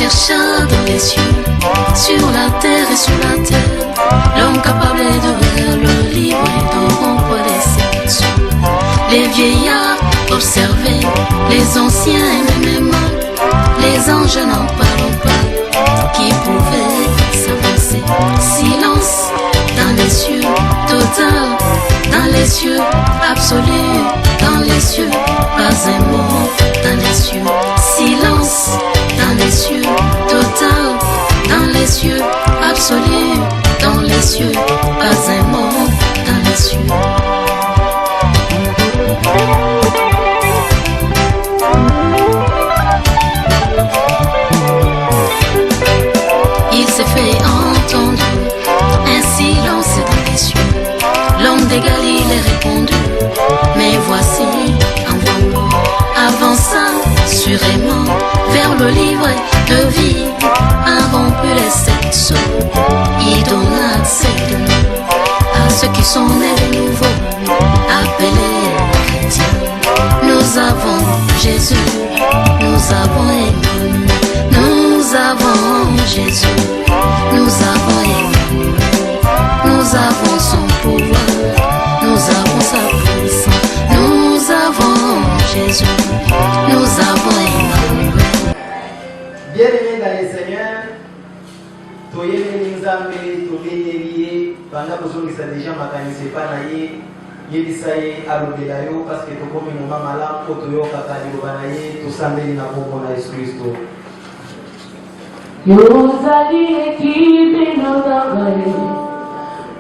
chercha dans les cieux, sur la terre et sur la terre, l'homme capable d'ouvrir le livre et de rompre les sections. Les vieillards observaient, les anciens aimaient même, les anges n'en parlent pas, qui pouvaient s'avancer. Silence dans les cieux, total, dans les cieux, absolu, dans les cieux, pas un mot, dans les cieux, silence, dans les cieux, total, dans les cieux, absolu, dans les cieux, pas un mot, dans les cieux. Il s'est fait entendre un silence dans les cieux. L'homme des Galilées répondit, mais voici un bon avançant sûrement vers le livre de vie, a rompu les sept sceaux. Il donne accès de nous à ceux qui sont nés de nouveau, appelés chrétiens. Nous avons Jésus, nous avons Emmanuel, nous avons Jésus, nous avons Emmanuel, nous avons son pouvoir, nous avons sa puissance, nous avons Jésus, nous avons Emmanuel. Bien-aimés dans les Seigneurs, toyez nzambe tobeyeliye banda kozongisa déjà makanisi epa na ye yebisa ye alobela yo parce que tokomi moma malamu po toyokaka liloba na ye tosambeli na kombo na Yesu Kristo. Yozali ekipe nanga ye,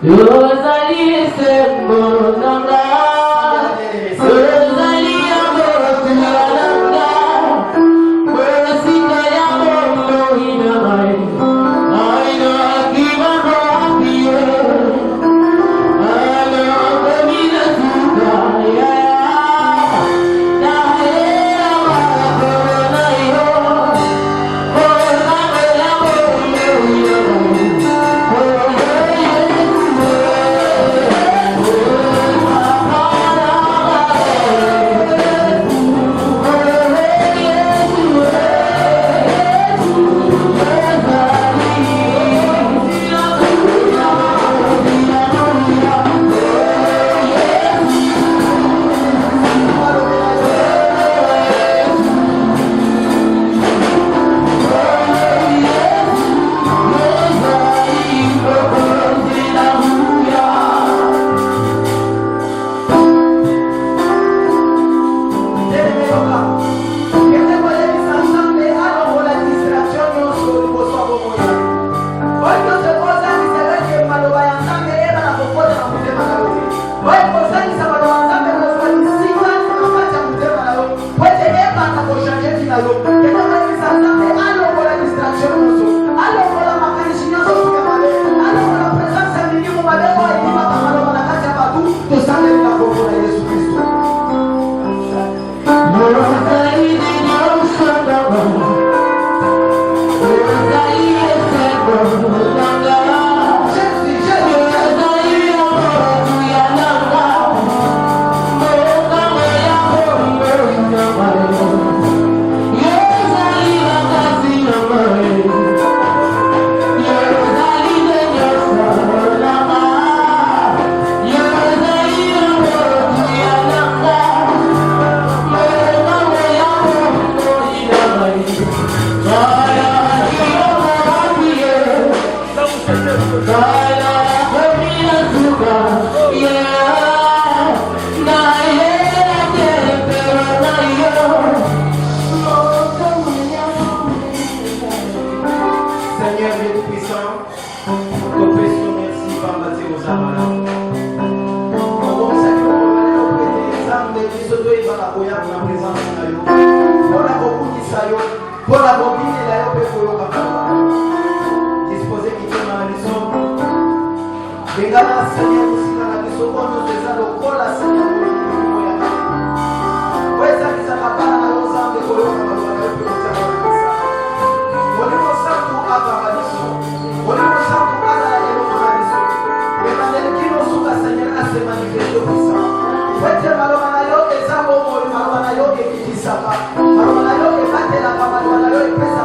yozali esembo nanga, yozali amotu nanga, mwesika ya moto inanga ye, aina kibano apiye, ana komina tuka ya na ye amakona yo. Sapa, para yo que mate la cama, para yo que pesa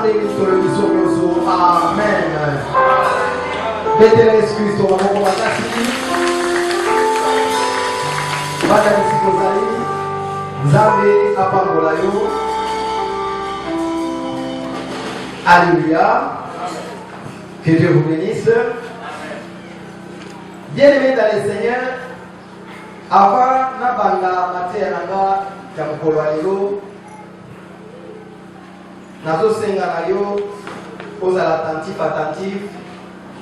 ndenge tolobiso nyonso amen. Betela Yesu Kristo maboko makasi bana bisiko zali Nzambe apambola yo. Alléluia. Que Dieu vous bénisse. Bien-aimés dans le Seigneur, avant Nabanga Materanga Kamukolo Alelo, Nazo Senga Nayo, aux attentif,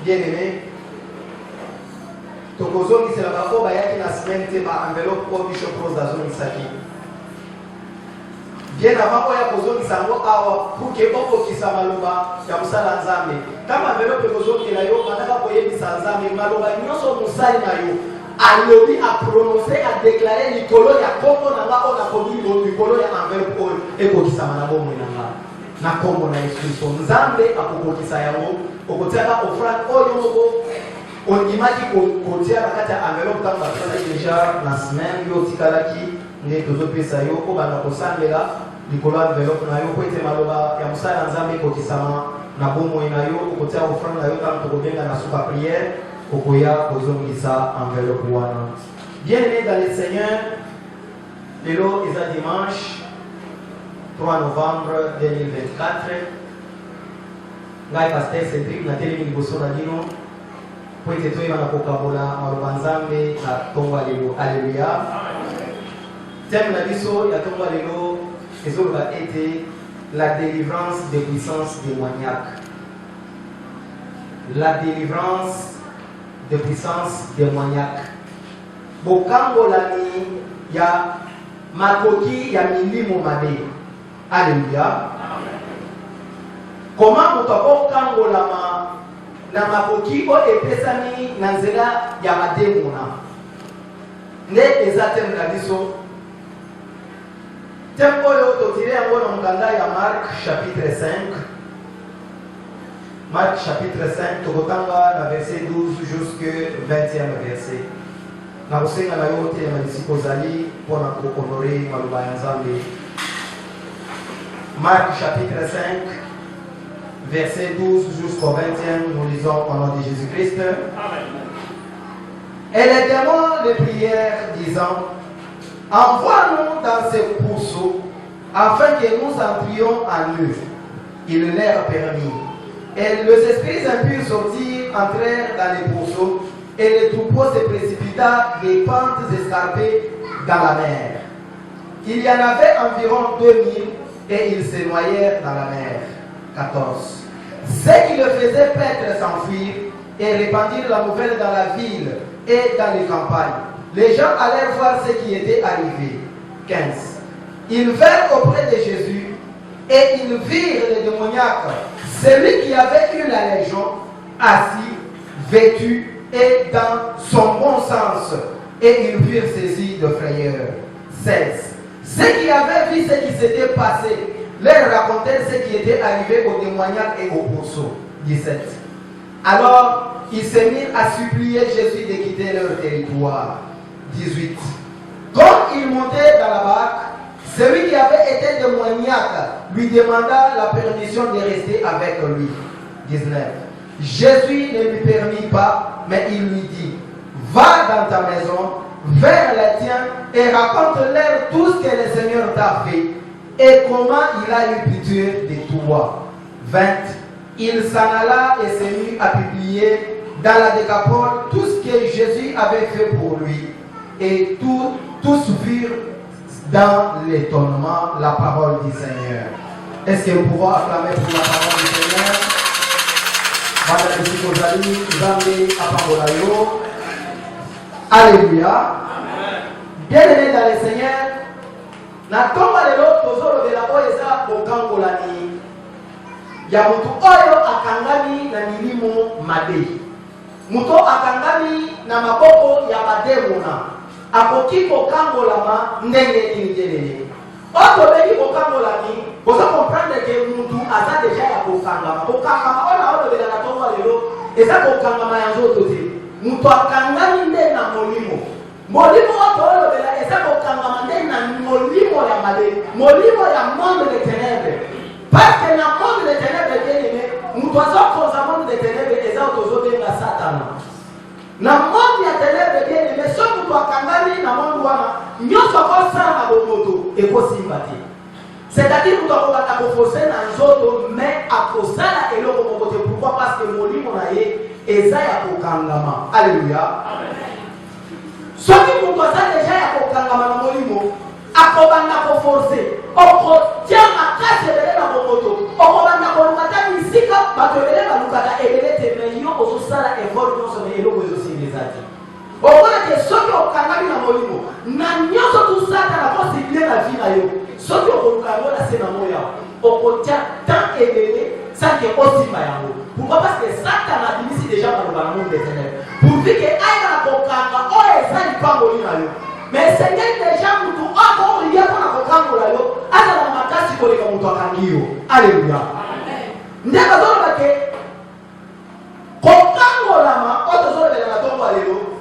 bien-aimés, Tokozo qui se la bako bayaki na semaine te ba enveloppe pour Bishop Rose Dazo Misaki. Bien avant ya kozo kisango awa pour que oko kisamaloba ya musala Nzambe. Kama enveloppe kozo kila yo manaka koyebisa Nzambe maloba nyonso musali na yo. Alobi a prononcer a déclarer likolo ya kombo na nga ona komi likolo ya enveloppe oyo eko kisamana bomo na nga. Na kombo na Yesu Kristo Nzambe akokokisa yango okotiaka offrande oyo moko ondimaki kotia bakati ya enveloppe kama basala déjà na semaine yo tikalaki nde tozopesa yo po bana kosambela likolo ya enveloppe na yo po ete maloba ya mosala ya Nzambe ekokisama na bomoi na yo okotia offrande na yo kama tokobenga na suka prière okoya kozongisa enveloppe wana. Bien-aimé dans le Seigneur, lelo eza dimanche 3 novembre 2024. Ngai Pasteur Cédric na telemi liboso na bino po ete toyeba na kokabola maloba Nzambe na tongo lelo. Alléluia. Thème na biso ya tongo lelo ezoloba ete la délivrance des puissances démoniaques. La délivrance des puissances démoniaques. Bokambolani ya makoki ya milimo mabe. Alléluia. Comment bokambolama na makoki o epesami na nzela ya mademona. Ne ezate na biso. Tempo yo totire yango na mukanda ya Marc chapitre 5. Marc chapitre 5, tokotanga na verset 12 jusqu'au 20e verset. Na kosenga na yo te na disiko zali pona ko honorer maloba ya Nzambe. Marc chapitre 5, verset 12 jusqu'au 20e, nous lisons au nom de Jésus-Christ. Amen. Et les démons de prière disant: envoie-nous dans ces pourceaux afin que nous entrions en eux. Il leur permit. Et les esprits impurs sortirent, entrèrent dans les pourceaux, et le troupeau se précipita des pentes escarpées dans la mer. Il y en avait environ 2000 et ils se noyèrent dans la mer. 14. Ceux qui le faisaient paître s'enfuirent et répandirent la nouvelle dans la ville et dans les campagnes. Les gens allèrent voir ce qui était arrivé. 15. Ils vinrent auprès de Jésus et ils virent le démoniaque, celui qui avait eu la légion, assis, vêtu et dans son bon sens, et ils furent saisis de frayeur. 16. Ceux qui avaient vu ce qui s'était passé leur racontèrent ce qui était arrivé au démoniaque et au pourceau. 17. Alors ils se mirent à supplier Jésus de quitter leur territoire. 18. Quand il montait dans la barque, celui qui avait été démoniaque lui demanda la permission de rester avec lui. 19. Jésus ne lui permit pas, mais il lui dit: va dans ta maison, vers les tiens et raconte-leur tout ce que le Seigneur t'a fait et comment il a eu pitié de toi. 20. Il s'en alla et se mit à publier dans la Décapole tout ce que Jésus avait fait pour lui. Et tous virent dans l'étonnement la parole du Seigneur. Est-ce que nous pouvons acclamer pour la parole du Seigneur? Alléluia. Bien-aimés dans le Seigneur, na tomba lelo tozolo de la oeza bokangolani ya mutu oyo akangami na milimo mabe. Mutu akangami na maboko ya bademona. Akoki kokangolama ndenge ingelele. Oto beki kokangolani, boza comprendre que mutu aza deja ya kokangama. Kokangama ona de la tomba lelo eza kokangama ya nzoto te. Mutu akangami nde na molimo. Molimo oto de la eza kokangama nde na molimo ya mabe, molimo ya monde de ténèbres. Parce que dans le monde des ténèbres, bien aimé, nous devons causer le monde des ténèbres et les autres choses de Satan. Dans le monde des ténèbres, bien aimé, ce que nous devons faire dans le monde, nous devons faire des motos et des sympathies. C'est-à-dire que nous devons forcer dans les autres, mais à cause de ça, et pourquoi? Parce que mon livre est pour Kangama. Alléluia. Ce qui nous doit déjà pour Kangama, mon livre, à comment forcer. On tient à casser dans mon moto. On va faire ici, quand on va faire et on va faire et on va que ceux qui ont cangami dans mon livre, n'a tout ça dans la possibilité de la vie. Ceux qui ont cangami dans la moya, on contient tant et ça qui est aussi maillot. Pourquoi? Parce que Satan a dit déjà dans le monde des ténèbres. Pour dire que aïe dans la cangami, oh et ça il pas mourir. Mais Seigneur déjà nous tout encore il y a pour la cangami là, à la makasi pour les cangami. Alléluia. N'est pas dans le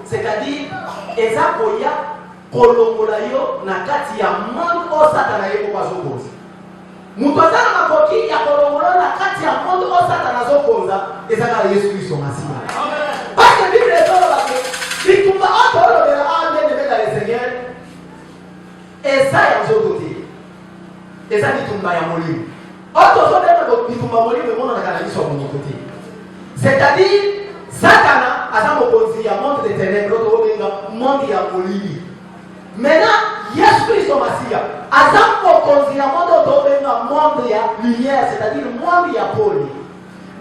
c'est-à-dire, Ezakoya, Kolomolayo, Nakati ya monde au Satana yeko kwa zokoza. Mutozana makoki ya Kolomolayo, Nakati ya monde au Satana zokoza, Ezaka Yesu Kristo Masiya. Parce que Bible est dans le bitumba auto de la âme de le Seigneur. Eza ya zokote. Eza bitumba ya molimo. Auto zokote bitumba molimo mona na kanaliso kwa mokote. C'est-à-dire, Satana a un monde des ténèbres, monde ya molili. Maintenant, Yesu Christo Masia a un monde ya lumière, c'est-à-dire monde ya poli.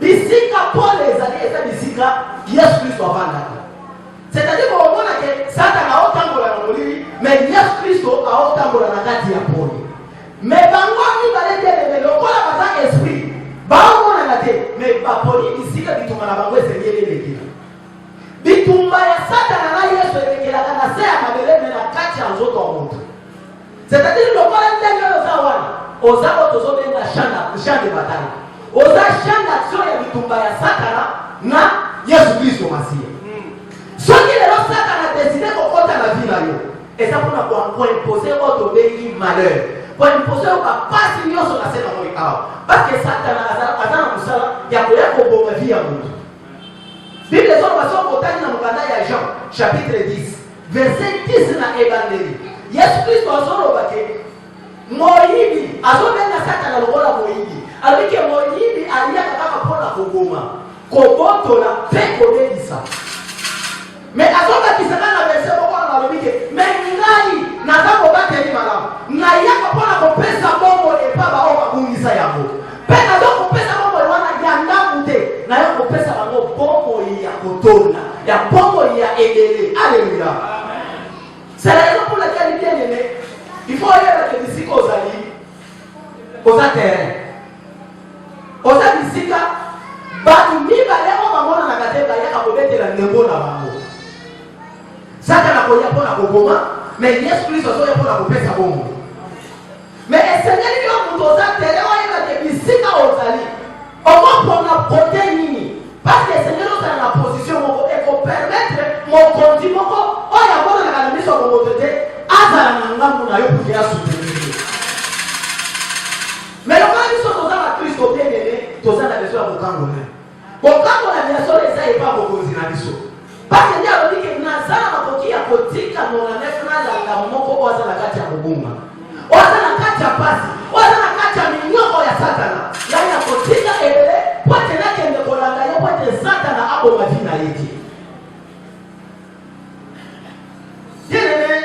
Bisika poli ezali bisika Yesu Christo avanda. C'est-à-dire que Satana a autant de molili, mais Yesu Christo a autant de la kati ya poli. Mais bango ni balete le lokola baza esprit. Bango na ngate, mais bapoli bisika bitumba na bango esengeli. Bitumba ya Satana na Yesu elekela kana se akabele na kati ya nzoto wa mtu. C'est-à-dire le problème de Ozawana, Ozako tozobenga champ de bataille. Oza champ d'action ya bitumba ya Satana na Yesu Kristo Masia. Soki lelo Satana décidé kokota na vie na yo, eza pona kwa imposer auto bengi malheur. Pour imposer au pasi nyoso na sena moi awa. Parce que Satana azana musala ya koya ko bomba vie ya mtu. Bible est dans le Jean, chapitre 10, verset 10 dans l'évangile. Yesu Christ a Moïbi, a Satana le rôle Moïbi. Avec que Moïbi a lié à la Kogoma. Koboto la paix Kodélisa. Mais à son qui s'est dans la verset, on va dire, mais Nai n'a pas combattu les malades. Naya n'a pas compris sa bombe et pas à Bungisa Yabo. Pena donc on peut savoir que on a yanda mute na yo pesa bango pombo ya kotona ya pombo ya egele. Alléluia. C'est la raison pour laquelle bien aimé il faut aller avec les disciples aux terrain aux disciples batu mibale o bamona na kateba ya kabobetela ndembo na bango Satan akoya pona kokoma mais Yesu Kristo azoya pona kopesa bombo. Mais Seigneur lui a montré terre et bisika ozali. On va prendre côté nini parce que Seigneur nous dans la position et pour permettre mon conduit moko o ya bona na miso ko motote azala na ngambu na yo pour ya soutenir. Mais le quand nous sommes dans la Christ bien aimé, tous ça la besoin de kango. Bokango la bien sûr ça est pas beaucoup na biso. Parce que Dieu a dit que nazala makoki ya kotika mona nefna la moko ko azala kati ya kubunga. Waza na kati ya pasi, waza na kati ya minyoko ya Satana. Yani ya kotika ebele, pote na kende kolanga ya pote Satana abo majina yeti. Yenene,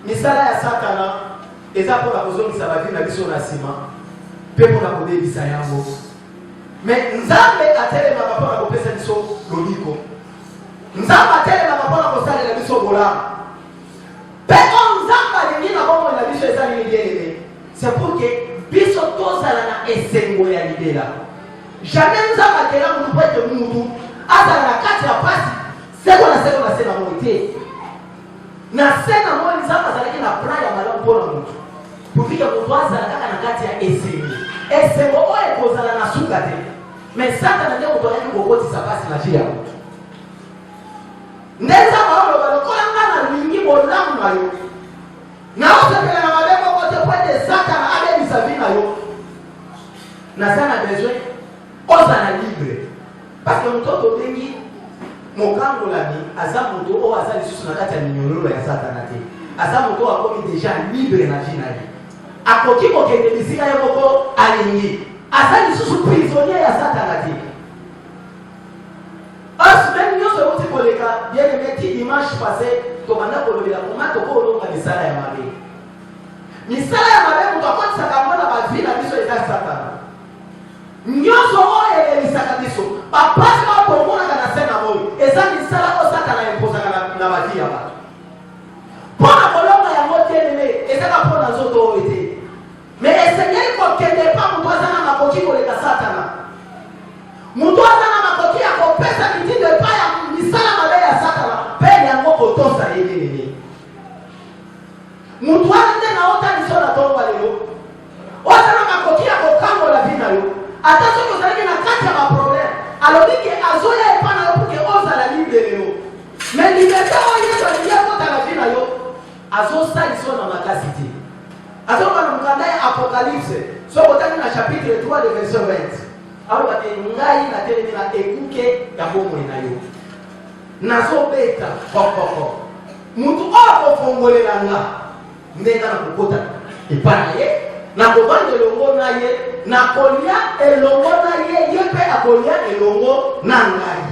misala ya Satana, eza pona kuzongi sababi na biso na sima, pepo na kudebisa yango. Mais Nzambe atele mapapona kopesa biso lobiko. Nzambe atele mapapona kosale na biso bolama. C'est pour que biso tozala na esengo ya libela. Jamais nous avons été là pour nous être mutu. Azala na kati ya pasi, seko na sena moite. Na sena mo nzamba zalaki na plan ya malamu pona mutu. Pour que mutu azala kaka na kati ya esengo. Esengo o ekozala na suka te. Mais Satan ndio mutu yaki kokotisa pasi na jia mutu. Ndeza maolo balokola ngana lingi bolamu na yo. Na osepela na mabeko kote kwete Satan abebisa vina yo. na sana besoin oza na libre parce que mtoto bengi mokangolami aza moto oyo aza lisusu na kati ya minyololo ya satana te aza moto oyo akomi déjà libre na vie na ye akoki kokende bisika ye moko alingi aza lisusu prisonnier ya satana te semaine nyonso euti koleka bien aimé ti dimanche passé tobanda kolobela koma tokolonga misala ya mabe misala ya mabe moto akotisaka yango na bavi na biso eza satana nyonso oyo elelisaka biso bapasi oyo tomonaka na se na moi eza misala oyo satana empozaka na bavi ya bato mpo na kolonga yango te nene ezaka mpo na nzoto oyo te me esengeli kokende pa moto aza na makoki koleka satana moto aza na makoki ya kopesa mitindo epa ya misala mabe ya satana mpe yango kotosa ye nene moto aza nde na otaliso na tongo lelo oza na makoki ya kokangola vi na yo ata soki ozalaki na kati ya baproblème alobi ke azoya epa na yo mpoke ozala libre lelo me liberté oyo yesu alingi akota na vi na yo azosaliso na makasi te azoka na mokanda ya apocalypse soki otangi na chapitre 3 de verset 20 aloba te ngai natelemi na ekuke ya bomoi na yo nazobeta kokoko motu oyo akofongolela nga ndenge na kokota epa na ye nakovanda elongo na ye nakolia elongo na ye ye mpe akolia elongo na ngai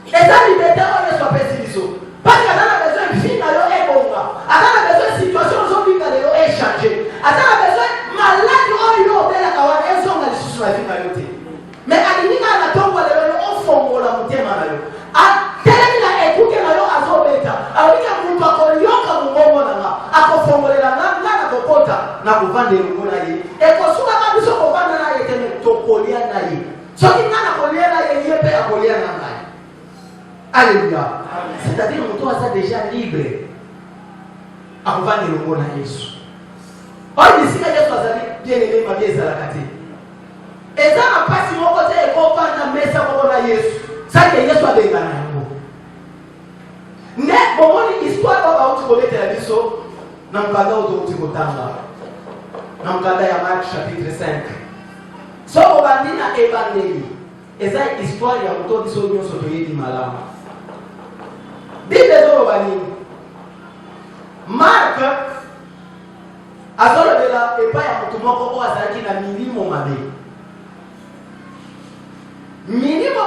eza libete oyo yesu apesi biso pasi aza na besoin vi na yo ebonga aza na besoin situation ozobinga lelo echange aza na besoin maladi oyo yo obelaka wana ezonga lisusu na vi na yo te me alingi kaka na ntongo lelo yo ofongola motema na yo atelemi na ekuke na yo azobeta alobika moto akoyoka mongongo na nga akofongolela nga na kokota na kovanda elongo na ye ekosukaka biso kovanda na ye te me tokolia na ye soki nga nakolia na ye ye mpe akolia na ngai alléluia c'est-à-dire moto aza déjà libre akovanda elongo na yesu oyo bisika yesu azali bien aimé mabi ezalaka te eza na mpasi moko te ekofanda mesa moko na yesu saki yesu abengana yango nde bomoni histoire oyo bauti kobetela biso na mokanda oyo touti kotanga na mokanda ya Mark chapitre 5 soko obandi na evangeli eza histoire ya moto biso nyonso toyebi malamu bible ezoloba nini Mark azolobela epai ya moto moko oyo azalaki na milimo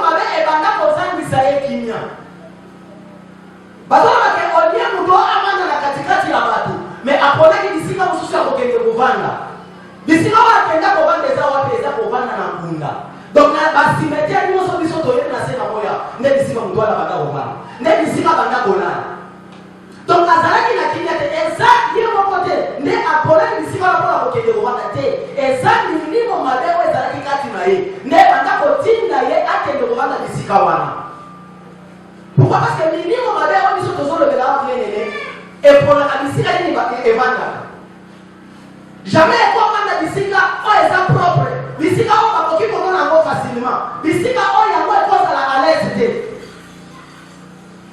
mabe ebanda kozangisa ye kimia bazolobake olie moto amanda na katikati ya bato me aponaki bisika mosusu ya kokende kovanda bisika oyo akenda kovanda eza wapi eza kovanda na nkunda donc na basimetiere nyonso biso toyebi na se na moya nde bisika moto wana banda kovanda nde bisika banda kolala donc azalaki na kimia te eza ye moko te nde aponaki bisika wana mpona kokende kovanda te eza milimo mabe oyo ezalaki kati na ye nde banda kotinda ye akende kovanda bisika wana. Pourquoi? Parce que milimo mabe oyo biso tozolobela awa nene eponaka bisika nini evandaka jamais ekomanda bisika oyo eza propre bisika oyo bakoki komona yango facilement bisika oyo yango ekozala à l'aise te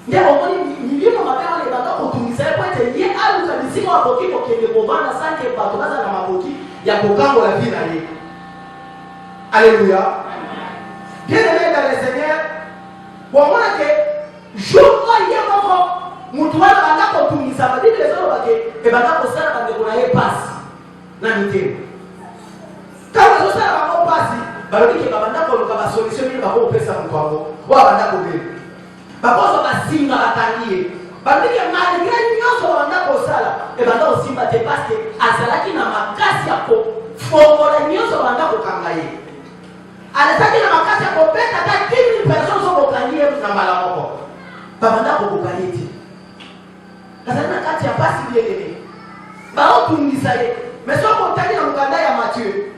nde omoni milimo mabe oyo ebanda kotungisa ye po ete ye aluka bisika oyo akoki kokende kovanda sanke bato baza na makoki ya kokangola vi na ye. Alléluia. Bien aimé dans le Seigneur, bomona ke jour oyo ye moko motu wana banda kotungisa babibele ezolobake ebanda kosala bandeko na ye pasi na mitema kaka bazosala bango pasi balobiki babanda koluka basolution nini bakopesa moto yango oyo abanda kobela bakozwa basinga batangi ye balobiki malgré nyonso babanda kosala ebanda kosimba te paske azalaki na makasi ya kofongola nyonso babanda kokanga ye azalaki na makasi ya kopesa ata 10 000 personnes so kokangi ye na mbala moko babanda kokoka ye te azali na kati ya pasi bielele baotungisa ye. Mais si on continue dans le canal à Matthieu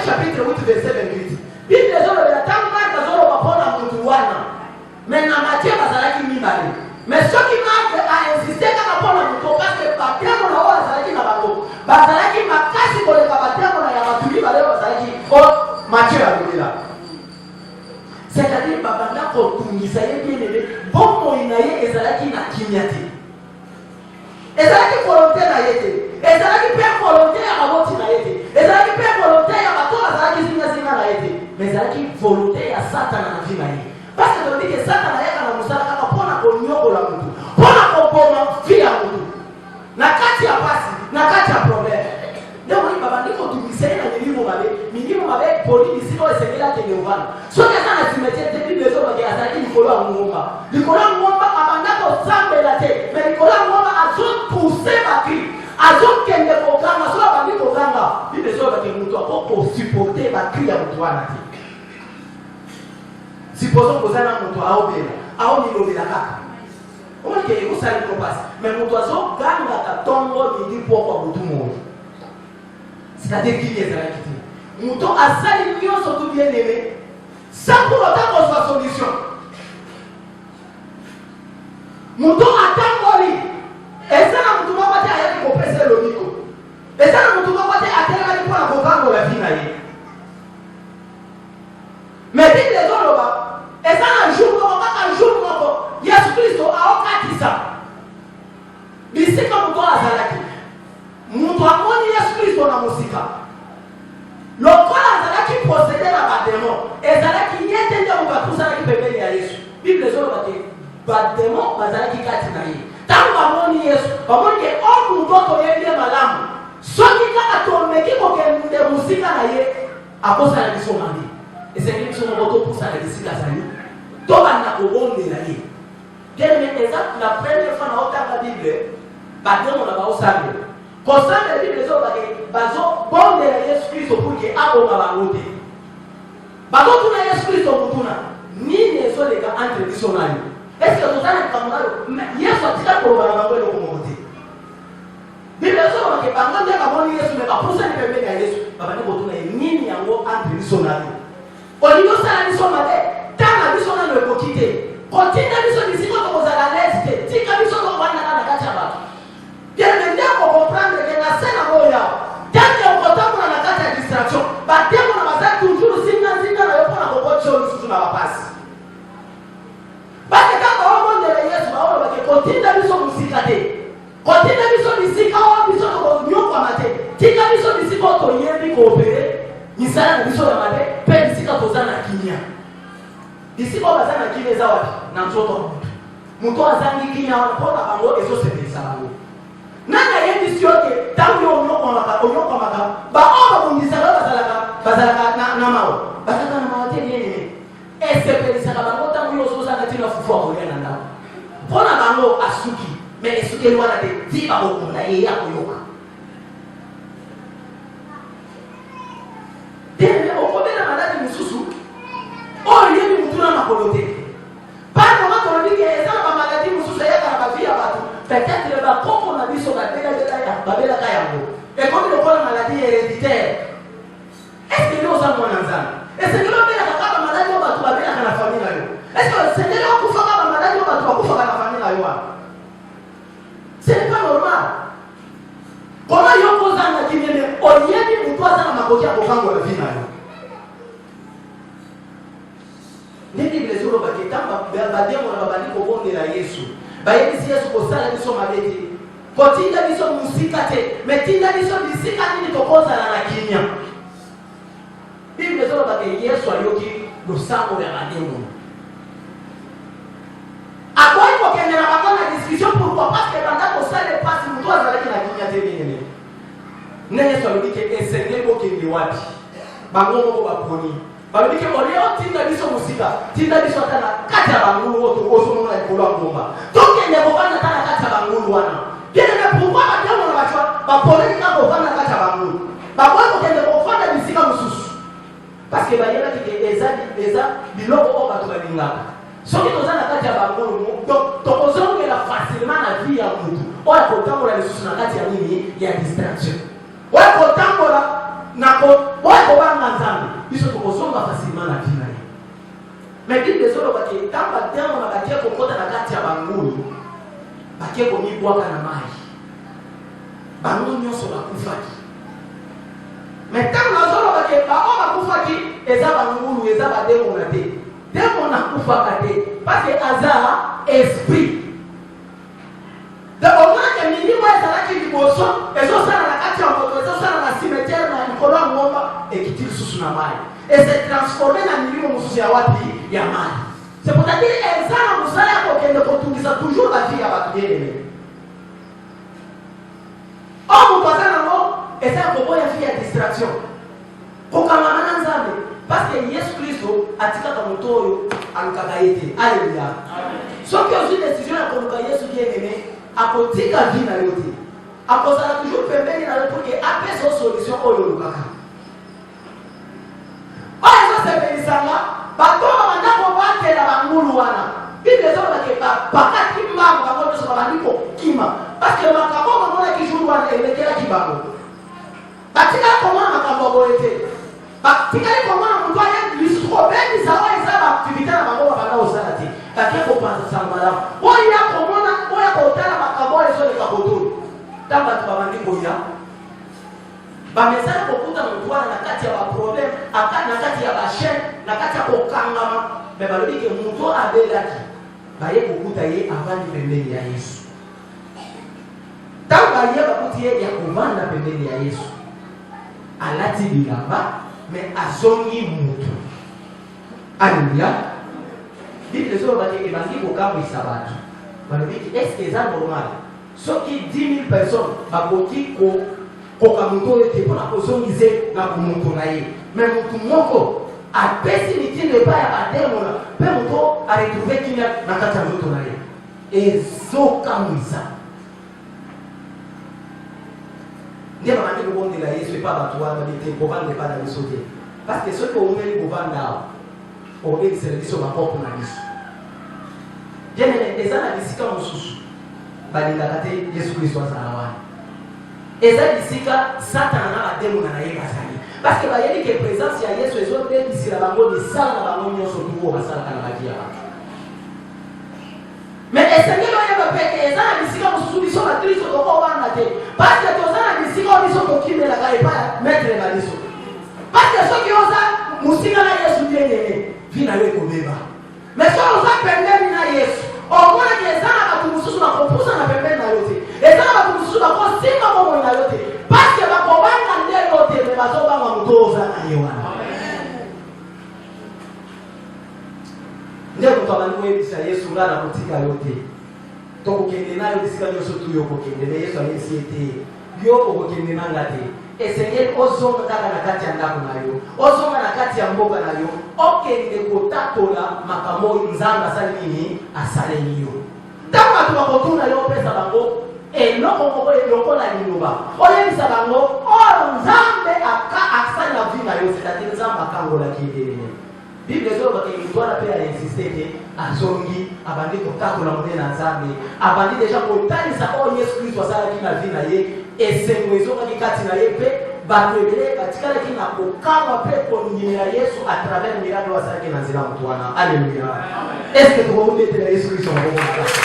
chapitre 8 verset 28 Bible ezolobela ntango Mark azoloba mpona motu wana mais na Matthieu bazalaki mibale mais soki Mark ainsiste kaka mpona motu parce que batemo na oyo azalaki na bato bazalaki makasi koleka batemo na ya bato mibale oyo bazalaki oyo Matthieu alobela c'est-à-dire babanda kotungisa ye bielele bomoi na ye ezalaki na kimia te ezalaki volonté na ye te ezalaki mpe volonté ya baboti na ye te ezalaki mpe volonté ya bato Satana na vina hii. Parce que tondike Satana yaka na musala kaka pona konyoko la mtu. Pona kopoma via mtu. Na kati ya pasi, na kati ya problem. Ndio mimi baba ndiko tumisema na milimo mabe poli disiko esengela kenyovana. Soka sana zimetete bible zo bagia azaki likolo ngomba. Likolo ngomba abandako sambela te. Mais likolo ngomba azo pousser bakri. Azo kende kokanga so abandi kokanga. Bible zo bagia mutu akoko supporter bakri ya mutu wana te. Supposons que zana mutu aobela, aomilobela kaka. Comment que vous savez qu'on passe? Mais mutu azo ganga ka tongo midi poko mutu mo. C'est-à-dire qu'il y a la quitté. Mouton a sali millions surtout bien aimé, sans pour autant qu'on soit solution. Mouton attend Oli. Et ça, la mouton va pas dire qu'il faut presser le micro. Et ça, la mouton va pas dire à quel moment il faut la comprendre la vie. Mais dites les autres là-bas. Et ça, un jour, Jésus-Christ a occupé ça. Ici, comme mouton a salaki. Mouton a moni Jésus-Christ na musika. Lokola azalaki procéder na badémon, ezalaki nyete ndio bakuzalaki pembeni ya Yesu. Bible zo bake badémon bazalaki kati na ye. Tangu bamoni Yesu, bamoni ke omu mtoto yeye malamu. Soki kaka tomeki kokende musika na ye, akosa na biso mandi. Ezali biso moto pour ça na bisika sali. To bana kobonde na ye. Bien exact la première fois na otanga Bible, badémon na baosambe. Constant la Bible zo bazo bonde la Yesu Kristo pour que abonga bangote. Bazo tuna Yesu Kristo mutuna. Nini ezo leka entre missionnaire. Est-ce que tozana kamulayo Yesu atika ko bana bango loko mote. Bible zo ba ke bango ndia ka boni Yesu me ba pusa ni pembe ya Yesu. Baba ni botuna nini yango entre missionnaire. Oliyo sala ni soma de tana missionnaire ko kite. Kotinda biso bisiko ko zala leste. Tika biso ko bana na kacha ba. Bien pour comprendre que la scène à Moya, tant qu'on entend la carte de distraction, bah dès qu'on a toujours signe na yoko na ko chose sur la passe. Parce que quand on demande de Yesu, on va que continue biso musikate. Continue biso bisika wa biso ko nyoko mate. Tika biso bisiko to yebi ko opérer, misala biso ya mate, pe bisika tozana kinya. Bisiko bazana kinya za wapi? Na mtoto. Mtu azangi kinya wana bango ezo sepelisa bango. Nana yebi sioke tangu onyoko maka ba oba bundisaka bazalaka na mao bazalaka na mao te nene esepelisa bango tangu yosoza na tina fufu ko yana ndao pona bango asuki mais esuki lwana de tiba okunda ye ya koyoka dele okobela maladi mususu o yebi mutuna makolote bana makolodike ezala maladi mususu ya kana bavia batu peut-être le bako qu'on a vu sur la babela kayango et comme le problème maladie héréditaire est-ce que nous avons un ensemble est-ce que nous avons la maladie au batu babela kana famille là est-ce que c'est là qu'on fait la maladie au batu bakufa kana famille là ce n'est pas normal comment yoko zanga kinene oyeni mutwa zanga makokia kokango la vie là nini les jours bakitamba bademo na babali ko bonde la Yesu bayebisi Yesu kosala biso mabete kotinda biso musika te metinda biso bisika nini tokozala na kinya Bible zoba ke Yesu ayoki losango ya bademo akoyi kokende na bakona discussion pourquoi parce que banda kosala pasi mutu azalaki na kinya te nini ne Yesu ayoki ke esenge kokende wapi bango moko baponi balobi ke oleo tinda biso musika tinda biso atana kati ya bangulu woto ozomona ekolo ya ngomba tokende kovanda tana kati ya bangulu wana bieneme pourquoi bademo na bachwa bapoleki ka kovanda kati ya bangulu bakoyi kokende kovanda bisika mosusu parce que bayebaki ke eza biloko oyo bato balingaka soki toza na kati ya bangulu donc tokozongela facilement na vie ya mutu oyo akotambola lisusu na kati ya nini ya distraction oyo akotambola oyo akobanga nzambe biso tokozonga facilement na vie na ye mais Bible ezolo bake ntango bademo na bakie kokota na kati ya bangulu bakie komibwaka na mai bango nyonso bakufaki mais ntango nazolo bake bao bakufaki eza bangulu eza bademo na te demo nakufaka te parce que aza esprit de omake milimo ezalaki liboso ezosala na kati ya moto ezosala na cimetière na likolo ya ngomba ekiti lisusu na mai et se transformer dans le milieu de la mal. C'est pour dire que ça, vous allez toujours la vie à votre bien-aimé. Or, vous passez dans l'eau, et c'est un peu de vie à distraction. Parce que Jésus Christ a dit que vous avez alléluia. Sauf que une décision à Jésus bien-aimé, à côté de la vie dans l'autre. À cause de toujours permettre pour que après son solution au Lukaka. Oh, ça c'est bénissant. Bato banda ko batela bangulu wana. Bible zoba ke bakati mbango bango so bandiko kima. Parce que makabo bango ki jour wana elekela kibango. Batika ko mwana makambo boete. Batika ko mwana mtu aya lisiko bendi sawa isaba activité na bango banda osalati. Batika ko panza sambala. Oya ko mwana oya ko tala makambo ezo le kabotoni. Tamba tubabandi koya bamesana kokuta mutwana na kati ya problem akana na kati ya bashen na kati ya kokangama bebalobike muto abelaki baye kokuta ye avandi pembeni ya Yesu tamba ye bakuti ye ya kovanda pembeni ya Yesu alati bilamba me azongi mutu alléluia Bible zo baki ebangi kokamwa isabatu balobike est-ce que ça normal soki 10 000 personnes bakoki kokamuto ete mpona kozongize na komoto na ye me motu moko apesi mitino epai ya bademona mpe moto aretrouve kimia na kati ya nzoto na ye ezokamwisa nde bamandi kobondela Yesu epa bato wana babite kovanda epa na biso te parce que soki oumeli kovanda awa okoyelisela biso bakopo na biso bien eza na bisika mosusu balingaka te Yesu Kristo azala wana eza bisika Satana na bademona na ye bazali parce que bayebi ke présence ya Yesu ezobebisila bango misala na bango nyonso tuko basalaka na baki ya bato mais esengeli oyeba peke eza na bisika mosusu biso bakristo tokobanda te parce que toza na bisika oyo biso tokimelaka epa ya maître na biso parce que soki oza mosinga na Yesu bien-aimé vi na yo ekobeba mais soki oza pembeni na Yesu omonaki eza na bato mosusu bakopusa na pembeni na yo te eza na bato mosusu bakosimba bomoi na yo te parce bakobanga nde yo te me bazobanga moto oza na ye wana nde moto abandi koyebisa Yesu nga na kotika yo te tokokende na yo bisika nyonso tu yo kokende me Yesu ayebisi ye te yo okokende nanga te esengeli ozonga kaka na kati ya ndako na yo ozonga na kati ya mboka na yo okende kotatola makambo Nzambe asali nini asaleli yo ntango bato bakotuna yo opesa bango eloko moko lokola liloba oyebisa bango oyo Nzambe asali na vi na yo c'est-à-dire Nzambe akangolaki elele Bible ezolobaka mitwana mpe ainsiste te azongi abandi kotakola monene na Nzambe abandi deja kotalisa oyo Yesu Kristo asalaki na vi na ye esengo ezongaki kati na ye mpe bato ebele batikalaki na kokangwa mpe kondimela Yesu à travers miracle oyo asalaki na nzela moto wana alleluya est-ce que tokobetela Yesu Kristo maboko makasi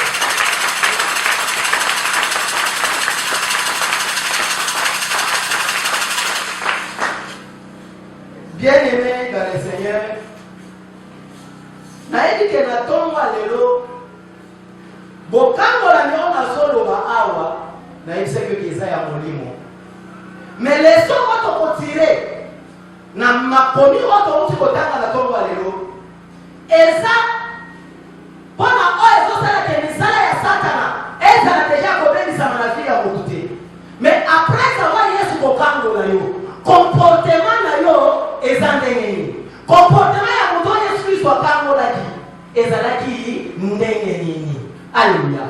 bien-aimé dans le Seigneur nayebi ke na ntongo lelo bokangola nio nazoloba awa nayebisaki oki eza ya molimo me leso oyo tokotire na makomi oyo touti kotanga na ntongo lelo eza mpona oyo ezosalaka misala ya Satana ezala deja kobebisama na vi ya motu te me apres awa Yesu kokangola yo comportement na yo eza ndenge nini comportement ya moto oyo Yesu Kristo akangolaki ezalaki ndenge nini alleluya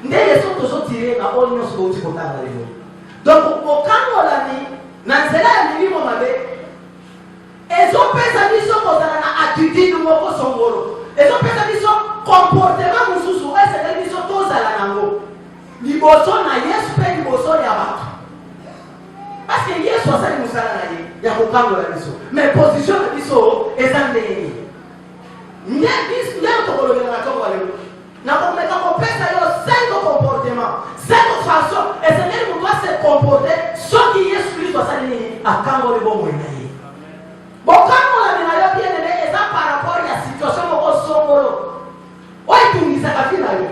nde leso tozotire na oyo nyonso touti kotanga lelo donc okangolani na nzela ya milimo mabe ezopesa biso kozala na attitude moko songolo ezopesa biso comportement mosusu oyo esengeli biso tozala nango liboso na Yesu mpe liboso ya bato parce que Yesu asali mosala na ye ya kokangola biso mais position na biso eza ndenge nde tokolobela na ntongo lelo na komeka kopesa yo 5 comportement 5 façon esengeli moto ase comporte soki Yesu Kristo asali nini akangoli bomoi na ye bokangolami na yo bien-aimé eza par rapport ya situation moko songolo oyo etungisaka vi na yo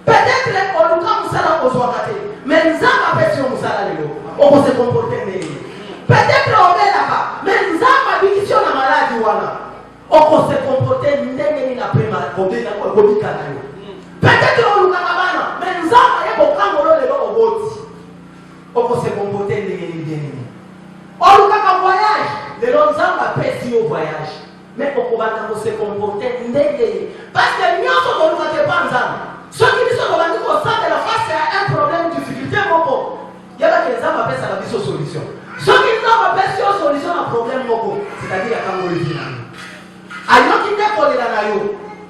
peut-être oluka mosala kozwaka te mais Nzambe apesi yo mosala lelo okose comporte ndenge peut-être obelaka mais Nzambe on se comporter ndenge na prima kobika nayo. Peut-être on lukakabana, mais nous avons un kangolo le roboti. On se comporter ndenge. On lukaka voyage, le lonzamba pèse au voyage. Mais on va se comporter ndenge. Parce que nous sommes pas ensemble. Ceux qui sont dans le sein de la face, c'est un problème de difficulté. Il y a des gens qui appellent ça la solution. Ceux qui n'ont pas une solution à un problème, c'est-à-dire à quand on le dit. Alors qu'il n'est pas là,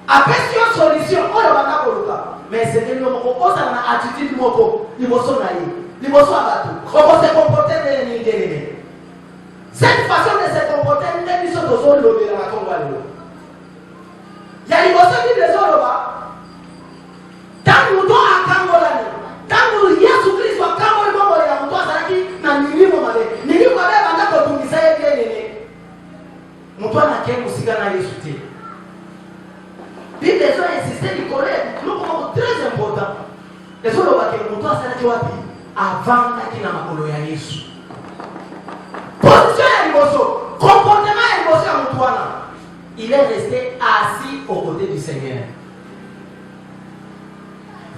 après une solution, on ne va pas le faire. Mais c'est que nous avons une attitude de moko, nous avons on se comporter de cette façon de se comporter, nous sommes dans le lobby de la Congo. Il y a des choses qui sont là. Tant que nous avons un Congolais, tant que Yesu Christ a Congolais, nous avons un na nilimu male banda kotungisa yeye nene mtu anakia musika na Yesu te. Bible besoin insister ni correct nous comme très important les autres wake mtu asana wapi avant na makolo ya Yesu position ya liboso comportement ya liboso ya mtu wana il est resté assis aux côtés du Seigneur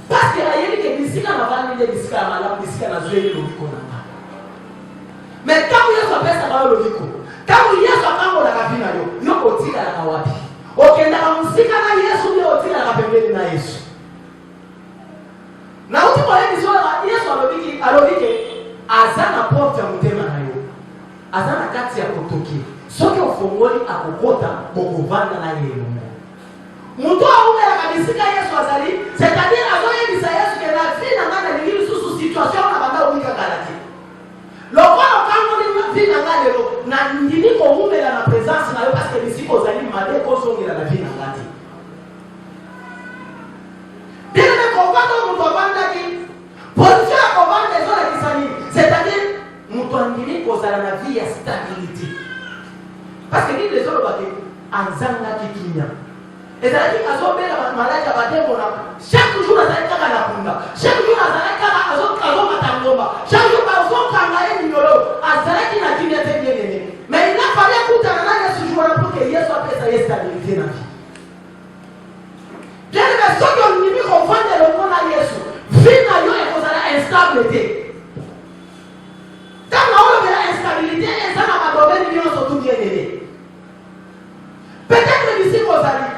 parce que ayeli ke bisika na vani de bisika malamu bisika na zueli lobikona. Mais quand Yesu apesa kwa lobiko, quand Yesu akambo na kafina yo otika la kawapi. Okenda musika na Yesu ni otika la pembeni na Yesu. Na utiko hivi sio Yesu alobike azana porte ya mutema na yo. Azana kati ya kutoki. Soki ofongoli akokota bokovanda na yeye. Mtu aume akabisika Yesu azali, c'est-à-dire azoyebisa Yesu ke la vie na ngana ni susu situation na banda ubika kalati. Lokola kama ni vie na ngana lelo na ndini ko umela na présence na yo parce que bisiko zali made ko songela na vie na ngati. Bila na kokata mtu abanda ki position ya kovanda zola kisani, c'est-à-dire mtu ndini ko zala na vie ya stabilité. Parce que ni les autres baki anzanga kikinya. Et ça dit qu'à son père, malade à battre mon âme. Chaque jour, à sa à la punda. Chaque jour, à sa à son cadeau à Tangoma. Chaque jour, à son cangaé Nolo. À sa qui n'a qu'une été bien aimé. Mais il n'a pas écouté à la ce jour-là pour que Yesu appelle sa stabilité dans la vie. Bien aimé, ceux qui ont mis qu'on vend le monde à Yesu, vie n'a eu et qu'on a instabilité. Quand on a la instabilité, et ça n'a pas donné de l'union surtout bien aimé. Peut-être ici, vous allez.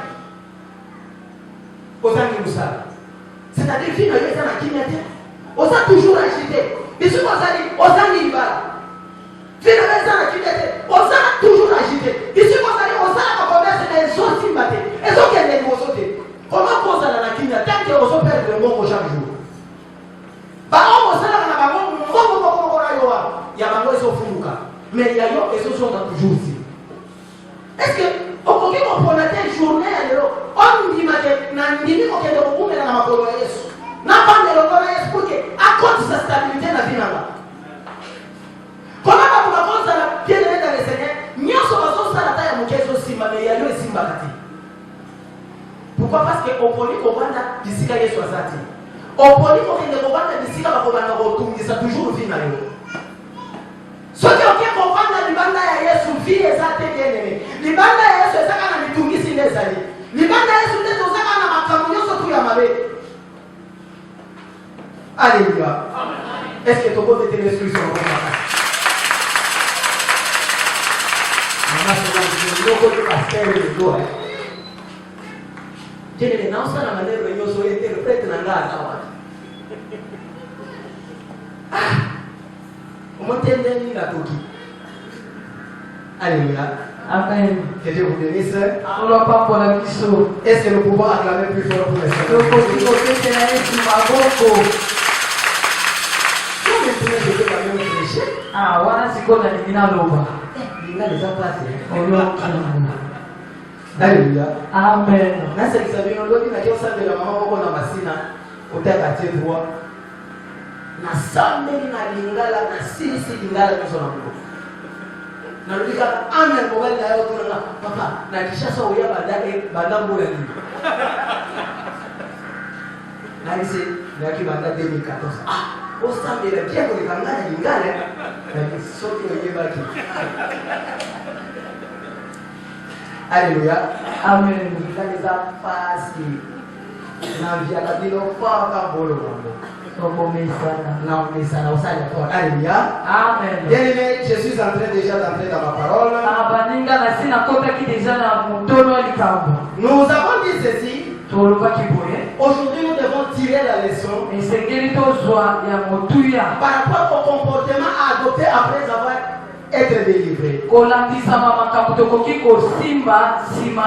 C'est-à-dire qu'il y a un qui on a toujours agité. Mais si on a dit, on a mis on a toujours agité. Et si on a dit, on a commerce des choses qui battent. Et ce qui est des mots sautés. Comment on a la Kenya tant qu'on perd le monde chaque jour. Bah, on a la il y a un mot mais il y a eu des choses toujours ici. Est-ce que on peut comprendre la journée on dit que nandini ko kende ko kumela na makolo ya Yesu na pande lokolo ya Yesu porque a cause sa stabilité na vie nanga koma ba kwa konza la bien dans le Seigneur nyoso bazo sala ta ya mukezo simba mais ya yo simba kati. Pourquoi? Parce que on poni ko banda bisika Yesu azati on poni ko kende ko banda bisika ba ko banda ko tungisa toujours vie na yo. Soki oke ko banda libanda ya Yesu vie ezate bien libanda ya Yesu ezaka na mitungisi ndezali libanda Yesu ndio tozaka na makambo yote tu ya mabe. Alléluia. Est-ce que tu peux te tenir sur le monde? Tiene na usa na maneno yenyewe so interpret na ngana watu. Umotende ni na toki. Alléluia. Amen. Que Dieu vous bénisse. Est-ce que nous pouvons acclamer plus fort pour le Seigneur? Ah, voilà, c'est quoi la ligne loba? Ligne les appareils. Alléluia. Amen. Na c'est que ça vient l'autre na kiosa de la maman pour na masina. Utaka tie droit. Na sambe na lingala na sisi lingala kwa sababu. Na rudika amen kwa wale leo tunaona papa na kisha sawa ya baadaye badambo ya nini. Na hizi na kibanda 2014. Osambe la pia kwa kangana lingala na sote wenyewe baki. Alléluia. Amen. Kanisa pasi. Na via kabilo paka bolo mambo. Na umesana usali kwa. Alléluia. Amen. Bien aimé, je suis en train déjà d'entrer dans ma parole. Abaninga na sina kota ki deja na mutono alikambo. Nous avons dit ceci. Toloba kiboye. Aujourd'hui, nous devons tirer la leçon Esengeli tozwa ya motuya. par rapport au comportement adopté après avoir été délivré. Kolandisa makambo tokoki kosimba sima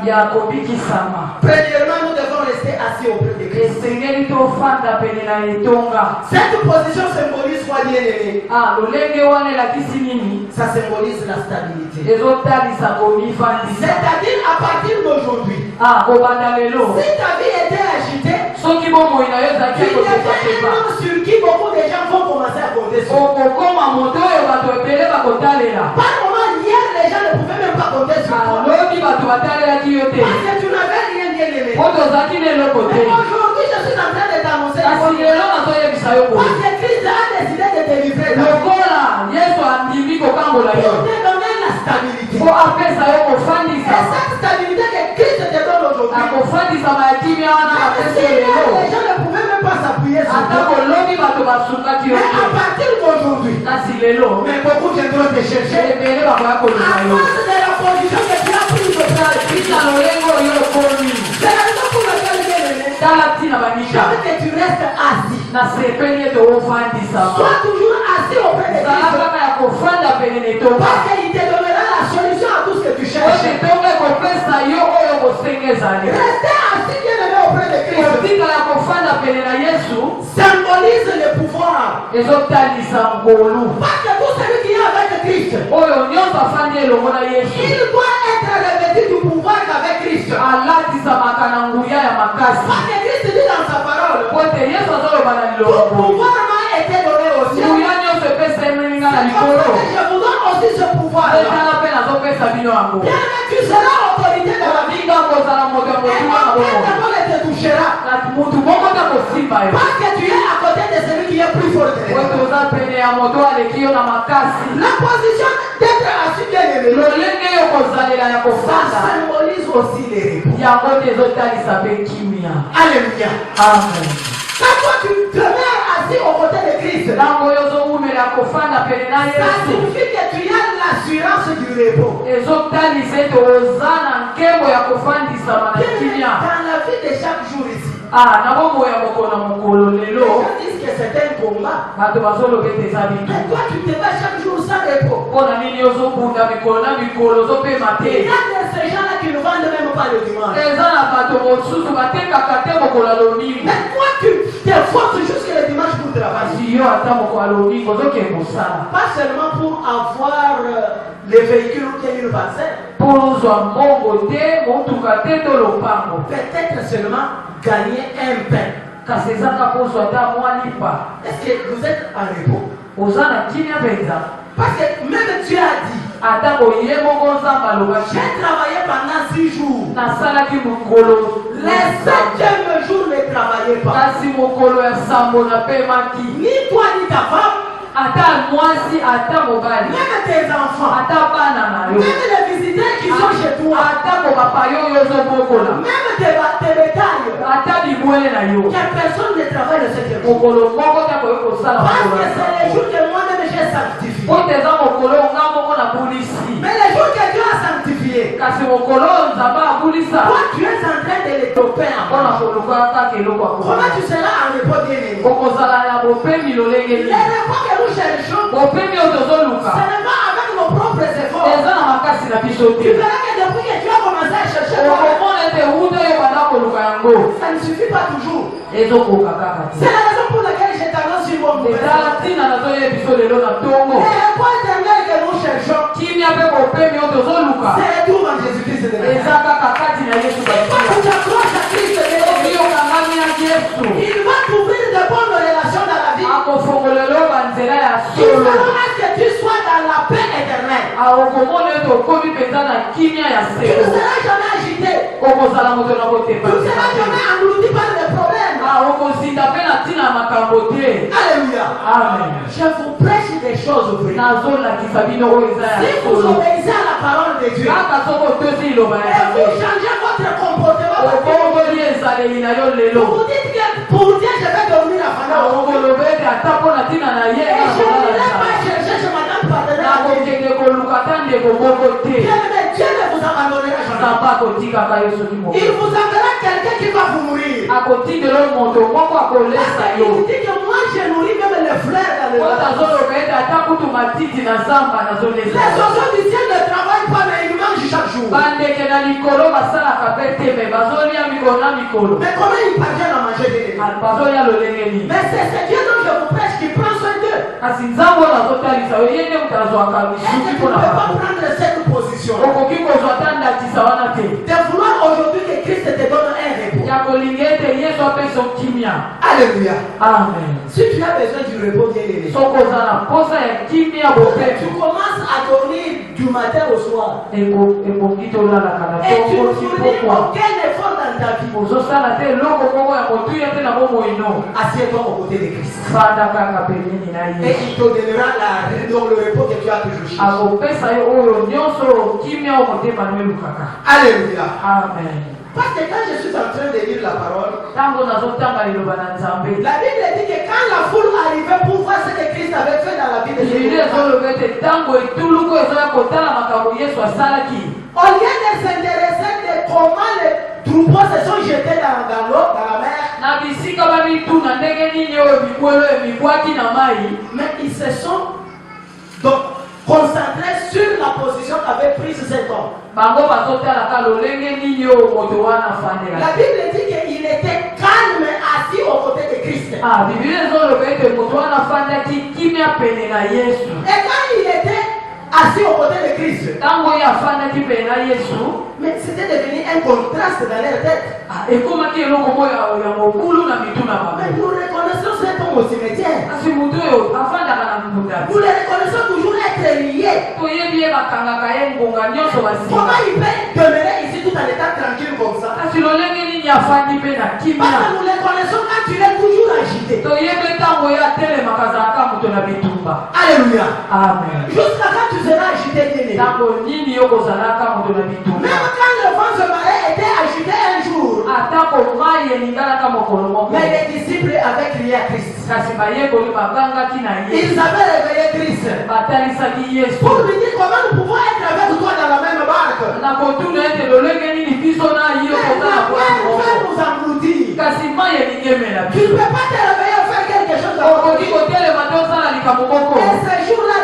ya kobikisama. Premièrement, nous devons rester assis auprès de Christ. Esengeli tofanda pene na etonga. Cette position symbolise quoi, bien-aimé? Lolenge wana elakisi nini? Ça symbolise la stabilité. Ezotalisa komifandisa. C'est-à-dire, à partir d'aujourd'hui, Kobanda lelo. si ta vie était agitée, Soki bomoi na yo ezalaki il y avait un ekoteka. homme sur qui beaucoup de gens vont commencer à compter sur. Okokoma moto oyo bato ebele bakotalela. Par moment, hier, les gens ne pouvaient même pas compter sur toi. Lobi bato batalelaki yo te. Parce que tu n'avais rien, bien-aimé. Po tozalaki na eloko te. Mais aujourd'hui, je suis en train de t'annoncer Kasi lelo nazoyebisa yo boye. parce que Christ a décidé de te livrer. Lokola Yesu andimi kokambola Pour yo. te donner la stabilité. Po apesa yo Et kofandisa. cette stabilité que Christ te donne aujourd'hui, Akofandisama ya kimia wana même apesa si yo les lelo. gens ne pouvaient même pas s'appuyer sur Ata toi. kolobi bato basungaki yo Mais à te. partir d'aujourd'hui, Kasi lelo. mais beaucoup viendront te chercher. Ebele bakoya À koluka yo. cause de la position que tu as prise de place. Bisa lolengo oyo okomi. C'est la raison pour laquelle, bien-aimé, Tala ntina banika. jamais que tu restes assis. Nasepeli ete ofandisama. Sois toujours assis auprès de Zala Christ. kaka ya kofanda pene netonga. Parce qu'il te donnera la solution à tout ce que tu Oyo cherches. etonga ekopesa yo oyo kosenga ezali. Rester assis, bien-aimé, auprès de Christ Kotika ya kofanda pene na Yesu symbolise le pouvoir. ezotalisa ngolu. Parce que tout celui qui est avec Christ, Oyo nyonso afandi elongo na Yesu. il doit être revêtu du pouvoir qu'avec Christ. Alatisamaka na nguya ya makasi. Parce que Christ dit dans sa parole, Po ete Yesu azoloba na tout liloba boye. pouvoir m'a été donné au ciel. Nguya nyonso epesa emelinga na C'est comme ça likolo. que je vous donne aussi ce pouvoir. Etala mpe nazopesa bino yango. Bien, mais tu seras autorité de la vie. Olinga kozala moto ya Et motuwa na aucun bomoi. démon ne te touchera. Na mutu moko ta kosimba yo. Parce que tu es à côté de celui qui est plus fort que Po ete toi. oza pene ya moto aleki yo na makasi. La position d'être assis, bien aimé, Lolenge yo kozalela ya ça kofanda. symbolise aussi les repos. Yango te ezotalisa mpe kimia. Alléluia. Amen. Quand toi tu te mets assis aux côtés de Christ, Ntango oyo ozowumela kofanda pene na ça Yesu. signifie que tu as l'assurance du repos. Ezotalisa ete oza na nkembo ya kofandisama na Bien aimé, kimia. dans la vie de chaque jour ici, Na bomoi ya mokolo na mokolo les lelo gens disent que c'est un combat. bato bazoloba ete eza Mais bitumba. toi tu te bats chaque jour sans repos. Mpona nini ozobunda mikolo na mikolo ozopema Il y te. a de ces gens-là qui ne vendent même pas le dimanche. Eza na bato mosusu batekaka te mokolo ya lomingo. Mais toi tu t'efforces jusqu'à le dimanche pour travailler. Kasi yo ata mokolo ya lomingo ozokende kosala. Pas seulement pour avoir les véhicules ou bien une parcelle. Mpo ozwa mbongo te motuka te to lopango. Peut-être seulement gagner un pain. Kasi ezaka mpo ozwa ata mwa lipa. Est-ce que vous êtes en repos? Oza na kimia mpenza. Parce que même Dieu a dit, Ata boye moko nzambe alobaki. j'ai travaillé pendant 6 jours. Nasalaki mokolo. Les 7e jours ne travaillez pas. Kasi mokolo ya sambo napemaki. Ni toi ni ta femme, Ata mwasi ata mobali. même tes enfants, Ata bana na yo. même les visiteurs qui sont chez toi, Ata bopapa yo oyo ozobokola. même tes bétails, Ata bibwele na yo. que personne ne travaille le 7e jour. Mokolo moko ta koyi kosala Parce mokolo que ya c'est les sambo. jours que moi-même j'ai sanctifiés. Po eza mokolo nga moko nabulisi. Mais les jours que Dieu a sanctifiés, Kasi mokolo oyo nzambe abulisa. toi tu es en train de les toper en Mpona bas. koluka kaka eloko ya Comment kokola. tu seras en repos, bien-aimé? Okozala na bopemi lolenge Les nini. repos que nous cherchons, Bopemi oyo tozoluka. ce n'est pas avec nos propres efforts. Eza na makasi na biso Tu te. verras que depuis que tu as commencé à chercher toi, okomona ete wuta oyo banda koluka yango ça ne suffit pas toujours. ezokoka kaka C'est te. la raison pour laquelle je t'annonce une bonne nouvelle. ezala ntina nazoyeba biso lelo na ntongo. Les repos éternels que nous cherchons, kimia mpe bopemi oyo tozoluka c'est le tour en Jésus-Christ de Nazareth. eza kaka kati na Yesu Quand tu Kristo. t'approches à Christ, Soki okangami na Yesu il va t'ouvrir de bonnes relations dans la vie. akofongolelo banzela ya Il solo. fera que tu sois dans la paix éternelle. okomona ete okomi mpenza na kimia ya Tu ne selo. seras jamais agité. okozala moto na Tu ne seras kotepa. jamais englouti par les problèmes. okozinda mpe na ntina ya makambo Alléluia. Amen. Je vous prêche des choses vraies. Si vous Si obéissez à la parole de Dieu, et vous changez votre comportement, vous vous dites que pour Dieu, je vais dormir à Fana. Et je ne vais pas chercher chez madame partenaire. Dieu ne vous abandonnera jamais. Il vous enverra quelqu'un qui va vous nourrir. Parce qu'il dit que moi, je nourris même les fleurs dans le jardin. Les oiseaux du ciel ne travaillent pas, mais ils mangent chaque jour. Mais comment ils parviennent à manger des légumes? Mais c'est ce Dieu dont je vous prêche qui prend soin d'eux. Et tu ne peux pas prendre cette position. De vouloir aujourd'hui que Christ te donne un repos. Alléluia. Amen. Si tu as besoin du repos, bien aimé, tu commences à dormir du matin au soir. Et tu ne fournis aucun effort dans ta vie. Assieds-toi aux côtés de Christ. Et il te donnera le repos que tu as toujours cherché. Alléluia. Amen. Parce que quand je suis en train de lire la parole, la Bible dit que quand la foule arrivait pour voir ce que Christ avait fait dans la vie de Jésus, au lieu de s'intéresser de comment les troupeaux se sont jetés dans l'eau, dans la mer, mais ils se sont donc concentrés sur la position qu'avait prise cet homme. La Bible dit qu'il était calme assis aux côtés de Christ. Et quand il était assis aux côtés de Christ, mais c'était devenu un contraste dans leur tête. Mais nous reconnaissons cet homme au cimetière. Nous le reconnaissons toujours être lié. Comment il peut demeurer ici tout en étant tranquille comme ça? Parce que nous le connaissons quand tu es toujours agité. Alléluia. Amen. Jusqu'à quand tu seras agité, bien-aimé. Même quand le vent se marrait était agité un jour, mais les disciples avaient crié à Christ. Ils avaient réveillé Christ pour lui dire comment nous pouvons être avec toi dans la même barque. Mais la mer va nous engloutir. Tu ne peux pas te réveiller et faire quelque chose. Et ce jour-là,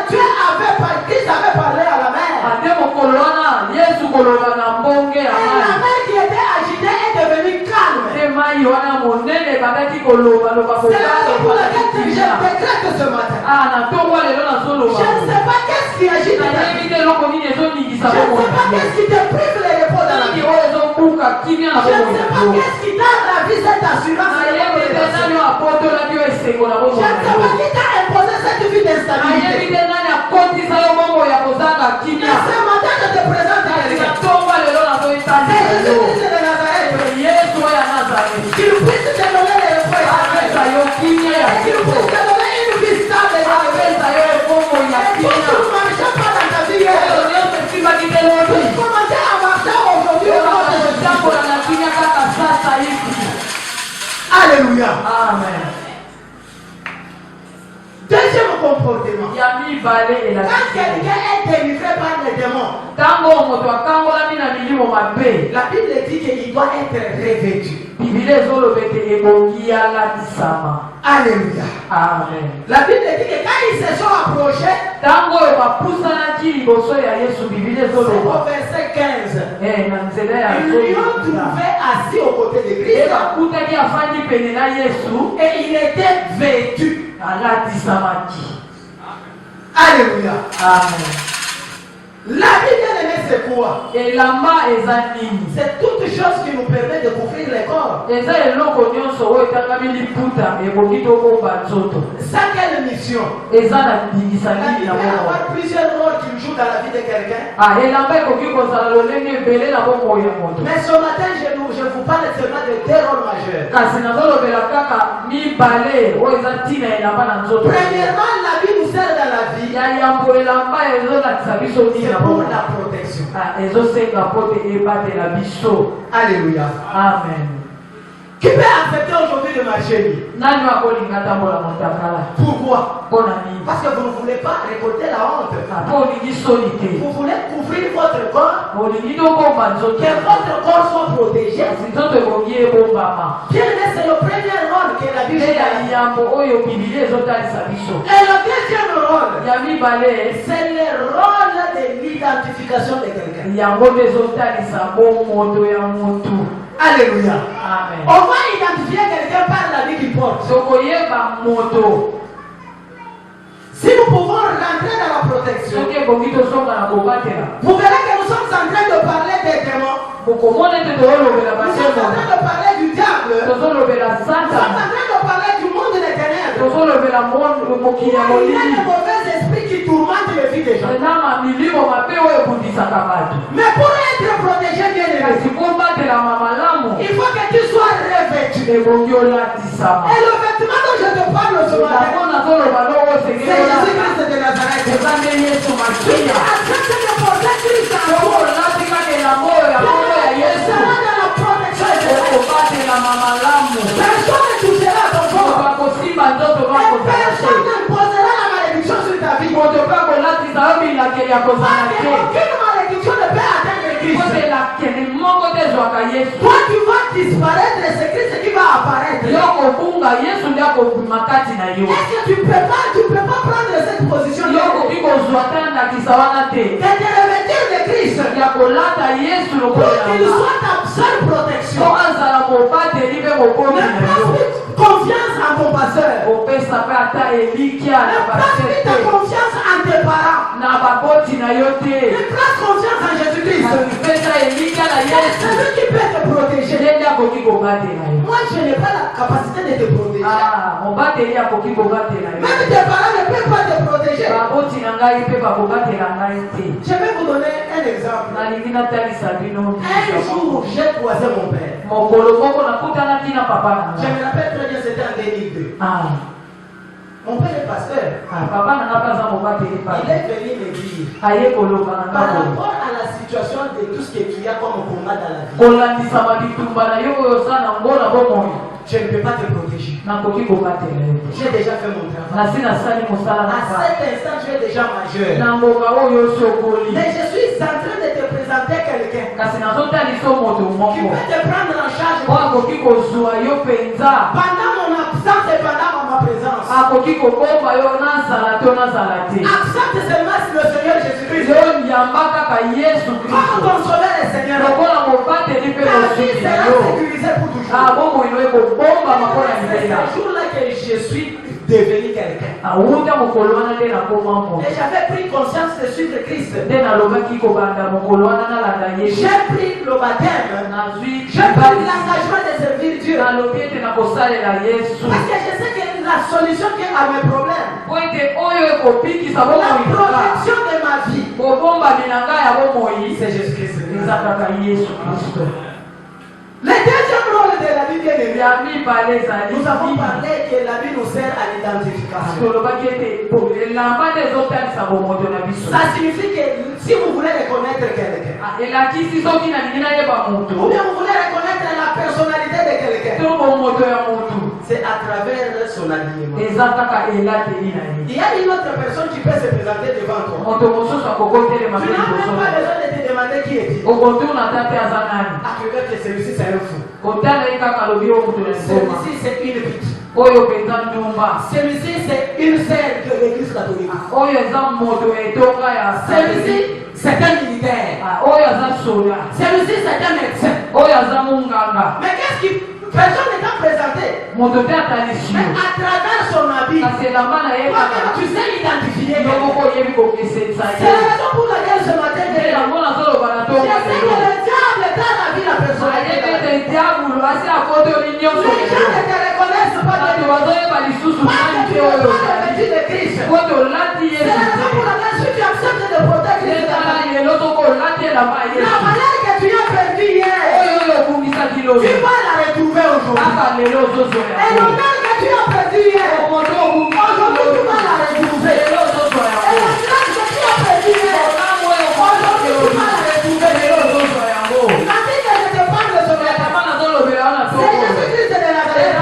Christ avait parlé à la mer. Et la mer qui était agitée est devenue calme. C'est la raison pour laquelle je décrète ce matin. Je ne sais pas qu'est-ce qui agite ta vie. Je ne sais pas qu'est-ce qui te prive le repos dans la vie. Je ne sais pas qu'est-ce qui t'a ravi cette assurance. Je ne sais pas qui t'a imposé cette vie d'instabilité. Mais ce matin, je te présente quelqu'un. C'est Jésus-Christ de Nazareth. Qu'il puisse te donner le repos éternel. Qu'il puisse te donner une vie stable. Et que tu ne marches pas dans ta vie. Tu commences à marcher aujourd'hui. Alléluia. Amen. Deuxième comportement. Quand quelqu'un est délivré par les démons, la Bible dit qu'il doit être revêtu. Alléluia. Amen. La Bible dit que quand ils se sont approchés, c'est au verset 15, ils lui ont trouvé assis aux côtés de Christ et il était vêtu. Alléluia. Amen. La vie bien-aimée, c'est quoi? C'est toute chose qui nous permet de couvrir les corps. Ça, quelle mission? La Bible peut avoir plusieurs rôles qui jouent dans la vie de quelqu'un. Mais ce matin, je je vous parle seulement de 2 rôles majeurs. kasi nazolobela kaka mibale oyo eza ntina elamba na nzoto. Premièrement, la vie nous sert dans la vie. ya yambo elamba ezolakisa biso nini C'est na pour bomoi. la protection. ezosenga po te ebatela biso. Alléluia. Amen. Qui peut accepter aujourd'hui de marcher libre? Nani wakolinga tambola motakala? Pourquoi? Mpona nini? Parce que vous ne voulez pas récolter la honte. Po olingi soni te. Vous voulez couvrir votre corps, olingi tobomba nzoto. que votre corps soit protégé. kasi nzoto ebongi ebombama. Bien, c'est le premier rôle que la Bible nde ya a. yambo oyo bibili ezotalisa biso. Et le deuxième rôle, ya mibale c'est le rôle de l'identification de quelqu'un. yango nde ezotalisa bomoto ya motu. Alléluia. Amen. On va identifier quelqu'un par la vie qu'il porte. sokoyeba moto Si nous pouvons rentrer dans la protection, soki ebongi tosonga na kobatela. vous verrez que nous sommes en train de parler des démons. bokomona ete tozolobela Nous sommes en basemo, train de parler du diable. tozolobela Nous sommes en satana, train de parler du monde des ténèbres. tozolobela mokili ya Il y a molili de mauvais esprits qui tourmentent les vies des gens. na mamilimo mabe oyo ekundisaka bato. Mais pour être protégé, bien aimé, kasi kobatelama malamu il faut que tu sois revêtu. ebongi olatisama. Et le vêtement dont je te parle ce matin, yango nazoloba loko c'est sengeli Jésus-Christ de Nazareth. eza nde yesu Tu masiya. acceptes de porter Christ en soko toi. olati kaka elamba oyo ya kombo ya Tu yesu seras dans la protection de Dieu. okobatelama malamu. Personne ne touchera ton corps. bakosimba nzoto Et bakozala personne te. ne posera la malédiction sur ta vie. moto mpe akolatisa yo bilakeli ya Parce kozala que te. aucune malédiction ne peut atteindre Christ. kote elakeli moko te ezwaka yesu. Toi, tu vas disparaître et c'est Christ qui va apparaître. yo kobunga yesu nde akobima kati na yo. Est-ce que tu peux pas prendre cette position yo koki kozwa ta ndakisa wana te de te revêtir de Christ ya kolata yesu pour qu'il lokolela soit ta seule protection. po azala mobateli mpe mokomi Ne na prends yo. plus confiance en ton pasteur. opesa mpe ata elikya Ne na prends plus basete ta confiance en tes parents. na baboti na yo te. Ne prends confiance en Jésus-Christ. pesa elikya na C'est yesu lui qui peut te protéger. nde akoki kobatela yo. Moi, je n'ai pas la capacité de te protéger. mobateli akoki kobatela yo. Même tes parents ne peuvent pas te protéger. baboti na ngai mpe bakobatela ngai te. Je vais vous donner un exemple. nalingi natalisa bino Un jour, j'ai croisé mon père. mokolo moko nakutanaki na papa na Je ngai. me rappelle très bien, c'était en 2002. Mon père est pasteur. papa na ngai mpe aza mobateli Il papa est venu me dire, aye koloba na par ngai rapport à la situation de tout ce que tu as comme combat dans la vie, kolandisama bitumba na yo oyo oza na ngo na bomoi je ne peux pas te protéger. nakoki kobatela yo te. J'ai déjà fait mon travail. nasi nasali mosala na À ngai cet instant, tu es déjà majeur. na ngoka oyo osokoli Mais je suis en train de te présenter quelqu'un kasi nazotalisa moto qui moko peut te prendre en charge po akoki kozwa yo mpenza, pendant mon absence et pendant ma présence. akoki kobomba yo nazala to nazala te. Accepte seulement le Seigneur Jésus-Christ yo yamba kaka yesu comme kristo ton sauveur et Seigneur. lokola mobateli mpe Ta vie mosuki na sera yo. sécurisée pour toujours. bomoi no ekobombama mpo na C'est libela. ce jour-là que je suis devenu quelqu'un. awuta mokolo wana nde nakoma moto Et j'avais pris conscience de suivre Christ. nde nalobaki kobanda mokolo wana nalanda yesu. J'ai pris le baptême. nazwi J'ai pris l'engagement de servir Dieu. nalobi ete nakosalela yesu Parce que je sais que la solution qui est à mes problèmes, po ete oyo ekobikisa la bomoi nanga protection de ma vie, kobombami na ngai ya bomoi c'est Jésus-Christ. eza kaka yesu kristo. Le deuxième rôle de la vie bien-aimée, ya mibale ezali nous avons parlé que la vie nous sert à l'identification. tolobaki ete elamba nde ezotalisa bomoto na biso. Ça signifie que si vous voulez reconnaître quelqu'un, elakisi soki nalingi nayeba ou moto bien vous voulez reconnaître la personnalité de quelqu'un, to bomoto ya motu c'est à travers son alignement. eza kaka elateli na ye. Il y a une autre personne qui peut se présenter devant toi. moto mosusu akokotelema Tu mpe n'as même liboso pas besoin de te demander qui est-il. okotuna ata te aza nani. Ah, tu veux que celui-ci c'est un fou. kotala ye kaka alobi yo moto na liboma Celui-ci c'est une pute. oyo mpenza ndumba Celui-ci c'est une sœur de l'église catholique. oyo eza moto ya etonga ya Celui-ci c'est un militaire. oyo aza soda Celui-ci c'est un médecin. oyo aza monganga. Mais qu'est-ce qui... Personne n'est présenté. moto te atalisi Mais yo à travers son habit, kasi elamba na ye toi-même kaka tu sais identifier. yo moko oyebi kokesenisa C'est la ye. raison pour laquelle ce matin, nde yango nazoloba na je tonga sais que lelo le diable est dans la vie de la personne. ayebi ete diabulu asi akotoli nyonso Les gens lelo ne te reconnaissent pas bato de bazoyeba lisusu Parce nani que te tu n'es oyo pas ozali revêtu de Christ. po tolati C'est la yesu raison pour te. laquelle si tu acceptes de porter Christ dans ta ezala vie, lelo soko olati elamba ya la yesu valeur que tu as perdue hier, oyo oyo obungisa Tu vas la retrouver aujourd'hui. Et l'honneur que tu as perdu hier, aujourd'hui tu vas la retrouver. Et la grâce que tu as perdu hier, aujourd'hui tu vas la retrouver. Il m'a dit que je te parle de ce matin. C'est Jésus-Christ de Nazareth.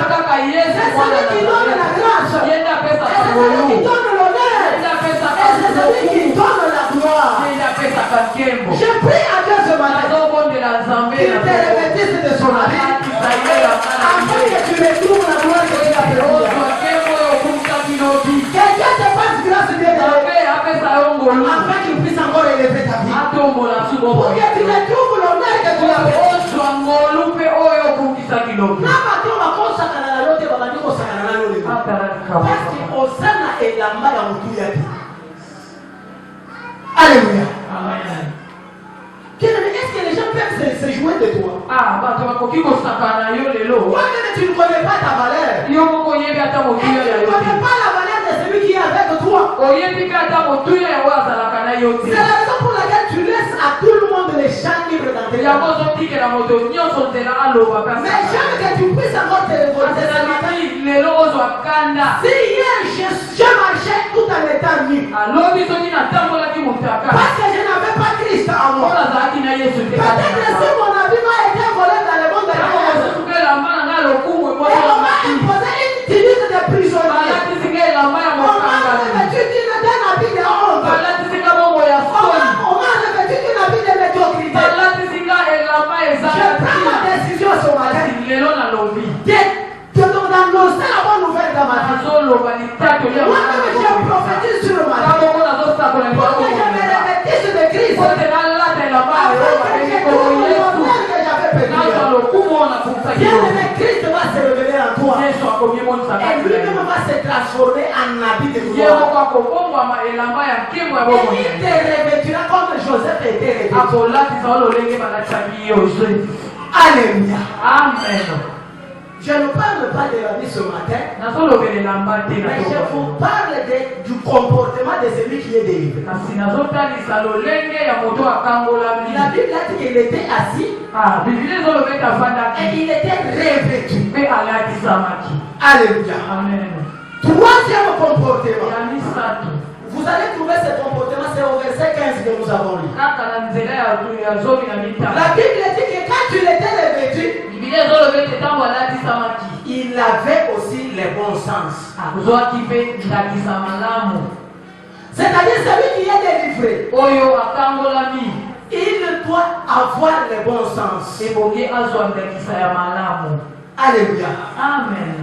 C'est celui qui donne la grâce. C'est celui qui donne l'honneur. Et c'est celui qui donne la gloire. Je prie à Dieu ce matin qu'il te revêtisse de son avis afin que tu retrouves la gloire que tu as perdue. Que Dieu te fasse grâce de Dieu afin qu'il puisse encore élever ta vie. Pour que tu retrouves l'honneur que tu as perdu. Parce que Hosanna est la main à Moutouyabi. Alléluia. Est-ce que les gens peuvent se jouer de toi? Toi tu ne connais pas ta valeur. Tu ne connais pas la valeur de celui qui est avec toi. C'est la raison pour laquelle tu laisses à tout le monde les champs libres dans tes mains. Mais jamais que tu puisses encore te révolter ce matin. Si hier je marchais tout en étant nu, parce que je n'avais pas Christ en moi. Peut-être si mon habillement était volé dans le monde de la mort, et on m'a imposé une tenue de prisonnier. On m'a revêtu d'un habit de honte. On m'a revêtu d'un habit de médiocrité. Je prends ma décision ce matin d'annoncer la bonne nouvelle dans ma vie. Moi-même je prophétise sur ma vie. Pour que je me revêtisse de Christ. Afin que je trouve l'honneur que j'avais perdu. Bien-aimé, Christ va se révéler en toi. Et lui-même va se transformer en habit de gloire. Et il te revêtira comme Joseph était revêtu. Alléluia. Amen. Je ne parle pas de la vie ce matin, mais je vous parle du comportement de celui qui est délivré. La Bible a dit qu'il était assis et il était revêtu. Alléluia. Troisième comportement. Vous allez trouver ce comportement, c'est au verset 15 que nous avons lu. La Bible dit que quand tu l'étais revêtu, il avait aussi les bons sens. C'est-à-dire celui qui est délivré, il doit avoir les bons sens. Alléluia. Amen.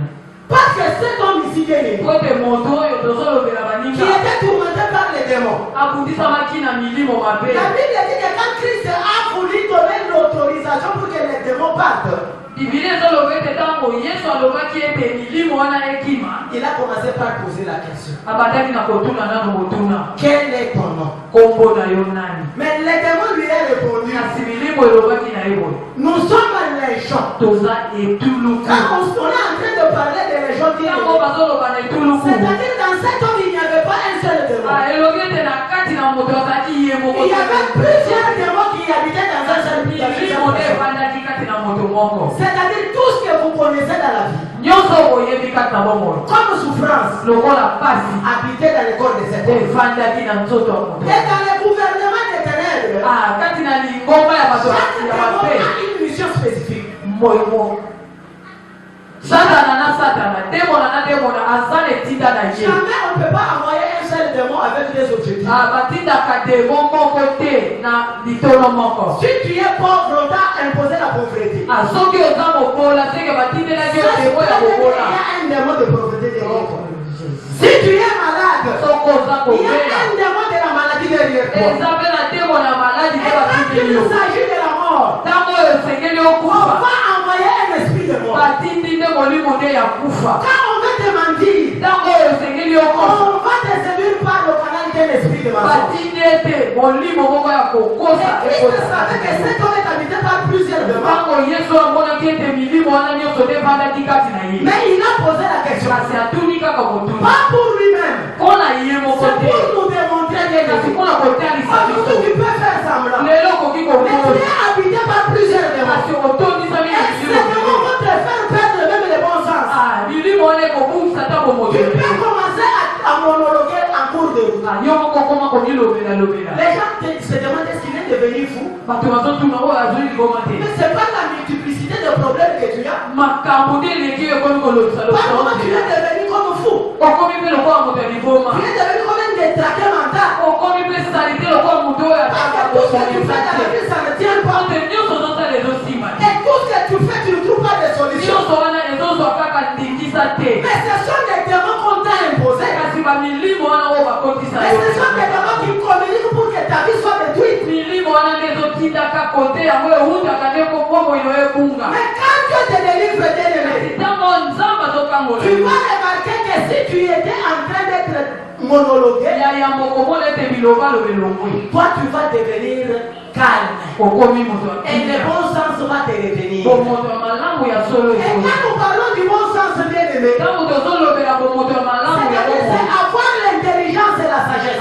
Parce que cet homme ici qui est né, qui était tourmenté par les démons. La Bible dit que quand Christ a voulu donner l'autorisation pour que les démons partent, il a commencé par poser la question. Quel est ton nom? Mais les démons lui ont répondu. Nous sommes les gens. Quand on est en train de parler des gens qui c'est-à-dire dans cet homme il n'y avait pas un seul démon. Il y avait plusieurs démons qui habitaient dans un seul pays. C'est-à-dire tout ce que vous connaissez dans la vie. Comme souffrance, habiter dans le corps de cet homme. Et dans le gouvernement des ténèbres, chaque démon a une mission spécifique. Jamais on ne peut pas envoyer un seul démon avec des objectifs. Si tu es pauvre, on t'a imposé la pauvreté. Il y a un démon de pauvreté derrière toi. Si tu es malade, il y a un démon de la maladie derrière toi. Et quand il s'agit de la mort, on va envoyer un esprit de mort. Quand on veut te mentir, on va te séduire par le canal d'un esprit de mensonge. Et Christ savait que cet homme est habité par plusieurs démons. Mais il a posé la question. Pas pour lui-même. C'est pour nous démontrer que aujourd'hui tu peux faire semblant. Mais tu es habité par plusieurs démons. Et Les gens se demandent est-ce qu'il est devenu fou. Mais ce n'est pas la multiplicité de problèmes que tu as. Parfois tu es devenu comme fou. Tu es devenu comme un détraqué mental. Parce que tout ce que tu fais dans la vie, ça ne tient pas. Et tout ce que tu fais, tu ne trouves pas de solution. Mais ce sont des démons qu'on t'a imposés. Mais ce sont des démons qui communiquent pour que ta vie soit détruite. Mais quand Dieu te délivre bien-aimé, tu vas remarquer que si tu étais en train d'être monologué, toi tu vas devenir calme. Et le bon sens va te revenir. Et quand nous parlons du bon sens, bien-aimé, c'est avoir l'intelligence et la sagesse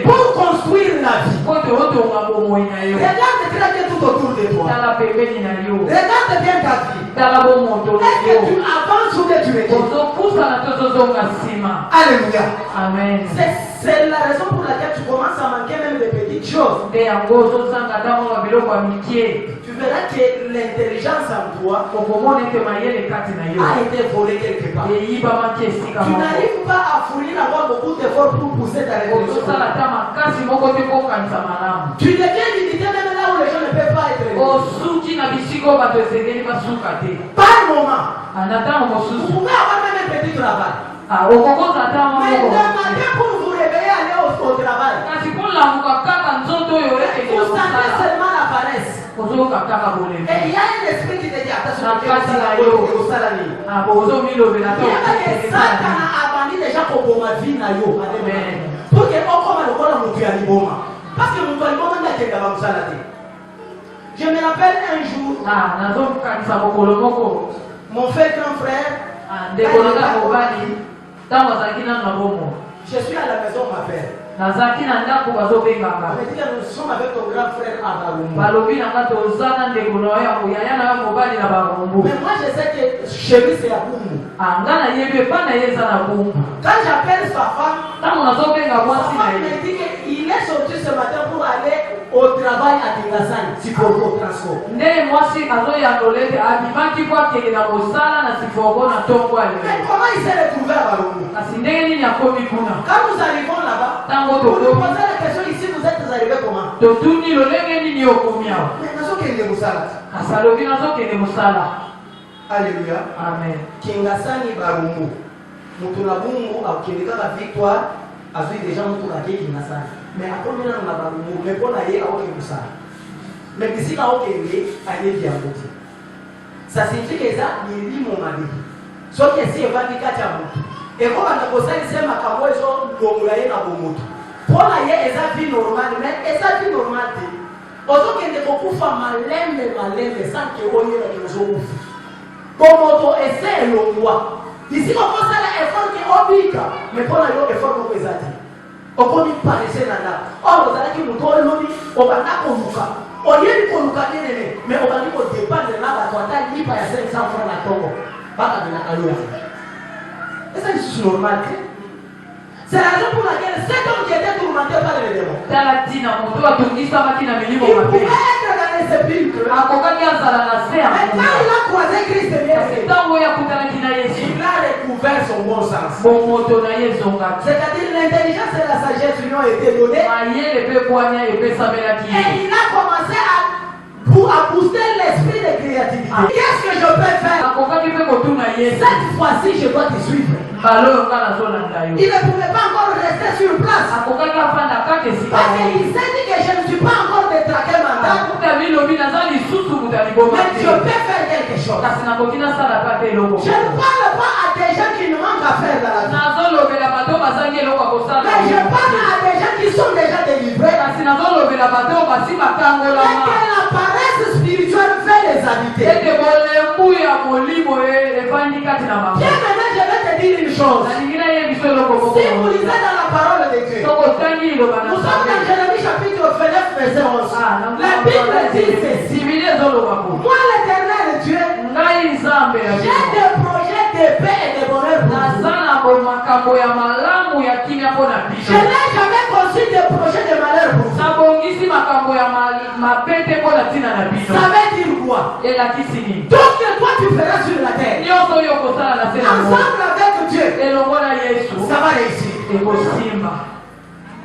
pour construire la vie. Regarde très bien tout autour de toi. Regarde bien ta vie. Est-ce que tu avances ou que tu es? Alléluia. Amen. C'est la raison pour laquelle tu commences à manquer même des petites choses. Tu verras que l'intelligence en toi a été volée quelque part. Tu n'arrives pas à fournir, avoir beaucoup d'efforts pour pousser ta révolution. Tu deviens limité même là où les gens ne peuvent pas être. Par moment, vous pouvez avoir même un petit travail. Mais demandez pour vous réveiller, aller au travail. Vous sentez seulement la paresse. Et il y a un esprit qui te dit attention, tu es au salami. Il y a des Satan a abandonné déjà pour ma vie. Pour que on comme le corps de Moutoua. Parce que Moutoua n'a pas de salade. Je me rappelle un jour, mon frère, grand frère, je suis à la maison, ma père. On me dit que nous sommes avec ton grand frère à Barumbu. Mais moi je sais que chez lui c'est à Bumbu. Quand j'appelle sa femme, sa femme me dit qu'il est sorti ce matin pour aller au travail à Tingasani, si pour le transport. Mais comment il s'est retrouvé à Barumbu? Quand nous arrivons là-bas, vous nous posez la question ici, vous êtes arrivés comment? Mais nous sommes Alléluia. Amen. Kingasani Barumbu. Mutuna Bungu au Kingasani victoire. Azui déjà mutuna Kingasani. Mais après nous avons Barumbu. Mais pour aller à Kingasani. Mais d'ici là au Kingasani, allez bien côté. Ça signifie que ça il dit mon mari. Sauf que si evandi kacha mutu. Et comme on a posé ici ma kamwe so lomulaye na bomutu. Pour aller à esa vie normale, mais esa vie normale. Autant que ne kokufa malembe sans que on y ait le zokufa. Bomoto essaie le roi. Ici on commence à l'effort qui oblique, mais pour aller au effort qu'on peut aider. On peut y paraître là. Or vous allez que nous tournons l'oni, on va n'a pas on y est pour nous gagner, mais on va dire qu'on dépend de là, on a dit par 500 francs la Congo. Pas de la Caloua. Et ça c'est normal. C'est la raison pour laquelle cet homme qui était tourmenté par les démons. Il pouvait être dans les sépulcres. Mais quand il a croisé Christ, il a découvert son bon sens. C'est-à-dire l'intelligence et la sagesse lui ont été données. Et il a commencé à booster l'esprit de créativité. Qu'est-ce que je peux faire? Cette fois-ci, je dois te suivre. Il ne pouvait pas encore rester sur place. Parce qu'il s'est dit que je ne suis pas encore détraqué mental. Mais je peux faire quelque chose. Je ne parle pas à des gens qui ne manquent à faire dans la vie. Mais je parle à des gens qui sont déjà délivrés. Mais que la paresse spirituelle fait les habiter. Bien maintenant, je vais te dire une chose. Si vous lisez dans la parole de Dieu, nous sommes dans Jérémie chapitre 29, verset 11. La Bible dit ceci. Moi, l'Éternel Dieu, j'ai des projets de paix et de bonheur pour vous. biso. Je n'ai jamais conçu des projets de malheur pour vous. Nabongisi makambo ya mapete mpo na ntina na bino. Ça veut dire quoi? Elakisi nini? Tout ce que toi tu feras sur la terre, Nyonso oyo okosala na se na mokili. ensemble avec Dieu, Elongo na Yesu ça va réussir. ekosimba.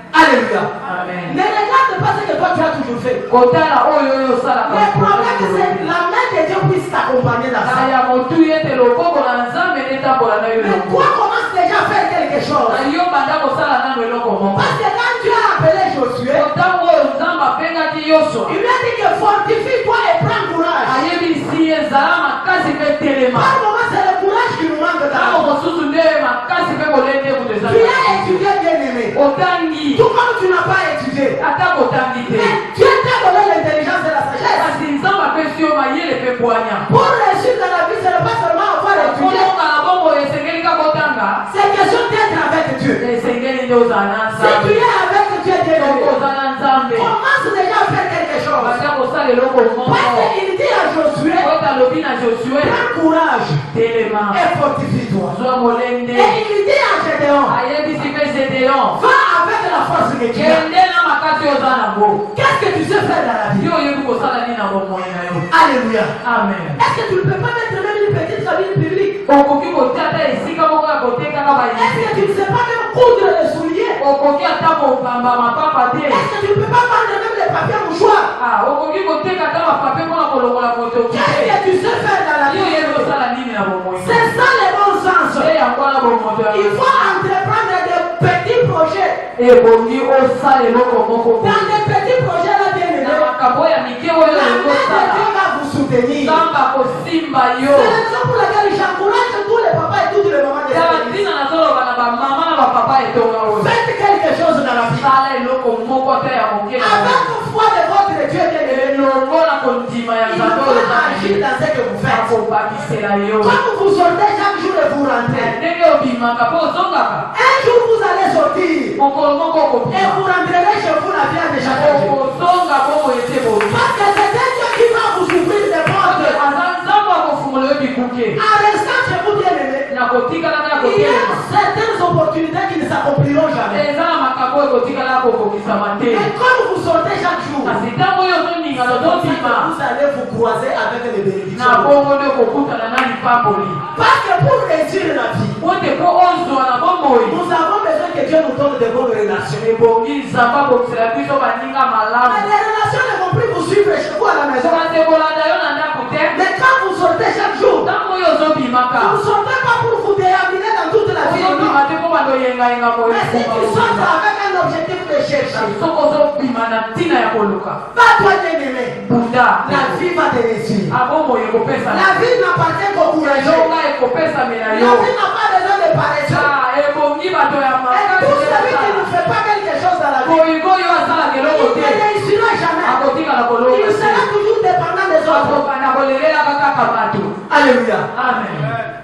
Alléluia. Amen. Ne regarde pas ce que toi tu as toujours fait. Kotala oyo oyo osalaka. Le problème c'est que la main de Dieu puisse t'accompagner dans ça. ya motu ete loboko na Nzambe netambola na yo Mais elongo. toi commence déjà à faire quelque chose. Na yo banda kosala nano eloko moko. Parce que quand Dieu a appelé Josué, Ntango oyo Nzambe apengaki Yosua, il lui a dit que fortifie-toi et prends courage. ayebisi ezala makasi mpe telema. Par moment c'est le courage qui nous manque dans la Ntango vie. mosusu nde makasi mpe kolende kutu Tu ezala. as étudié bien aimé. Otangi Tout comme tu n'as pas étudié. ata kotangi te. Mais Dieu t'a donné l'intelligence et la sagesse. Kasi Nzambe apesi yo mayele mpe bwanya. Pour réussir dans la vie, ce n'est pas seulement avoir étudié. Kolonga na bongo esengeli kaka kotanga. C'est question d'être avec Dieu. Esengeli nde ozala na Si tu Nzambe. es avec Dieu, Dieu Soko est ozala na Nzambe. commence déjà à faire quelque chose. Banda kosala eloko moko. Parce qu'il dit à Josué, Oyo alobi na Josue, prends courage telema et fortifie-toi. zwa molende. Et il dit à Gédéon, Ayebisi mpe Gedeon, va avec la force que tu as. kende na makasi oyo oza nango. Qu'est-ce que tu sais faire dans la vie? Yo oyebi kosala nini na bomoi na yo. Alléluia. Amen. Est-ce que tu ne peux pas mettre même une petite cabine publique? Okoki kotia ata esika moko ya kotekaka Est-ce que tu bayini. ne sais pas même coudre les souliers? Okoki ata kobamba mapapa te. Est-ce que tu ne peux pas prendre même les papiers mouchoirs? Ah, okoki koteka ata mapape mpona kolongola motoki Qu'est-ce te. que tu sais faire dans la Yo vie? oyebi kosala nini na bomoi. C'est ça le bon sens. Nde yango wana bomoto ya Il faut entreprendre des petits projets. ebongi osala eloko moko Dans des petits projets là, bien na aimé, makambo oyo ya mike oyo la main de ekosala. Dieu va vous soutenir. Nzambe akosimba C'est yo. la raison pour laquelle j'encourage tous les papas et toutes les mamans de Tala cette église. ntina nazoloba na bamama na bapapa etonga oyo. Faites quelque chose dans la vie. sala eloko moko te ya moke na Avec yo. la foi de votre Dieu bien aimé, elongo na kondima ya il Nzambe va oyo agir ezali dans ce que vous faites. akobakisela yo. Quand vous sortez chaque jour et vous rentrez, ndenge obimaka mpo ozongaka un jour vous allez sortir mokolo moko et okobima vous rentrerez chez vous, la vie a déjà changé. okozonga bongo ete bobi. Parce que c'est un Dieu qui va vous ouvrir des portes. aza Nzambe akofungola yo bikuke En restant chez vous bien aimé, na kotikala na il y a kotelema. certaines opportunités qui ne s'accompliront jamais. eza na makambo oyo ekotikala kokokisama te. Mais comme vous sortez chaque jour, kasi ntango oyo ozoningana ozobima vous allez vous croiser avec les na bénédictions. bongo nde okokutana na lipapoli. Parce que pour réussir la vie, ote mpo ozwa na bomoi nous avons besoin que Dieu nous donne de bonnes relations. ebongi Nzambe akokisela biso baninga Mais malamu. les relations ne vont plus vous suivre chez vous à la maison. kasi kolanda yo na ndako te. Mais quand vous sortez chaque jour, ntango oyo vous ozobimaka ne sortez pas pour vous déambiner dans toute la vie. Non. ozobima te mpo bando oyengayenga Mais si tu sors avec un objectif de chercher, soki ozobima na ntina ya koluka pas toi bien aimé, bunda la vie va te réussir. abomoi ekopesa La vie n'appartient qu'aux courageux. elonga ekopesamela La yo. vie n'a pas besoin de paresseux. ebongi bato ya Et tout celui qui ne fait pas quelque chose dans la vie, koyiko yo asalaka eloko il te ne réussira jamais. akotikala Il kolonga sera toujours dépendant des autres. na kolelelaka kaka bato. Alléluia. Amen.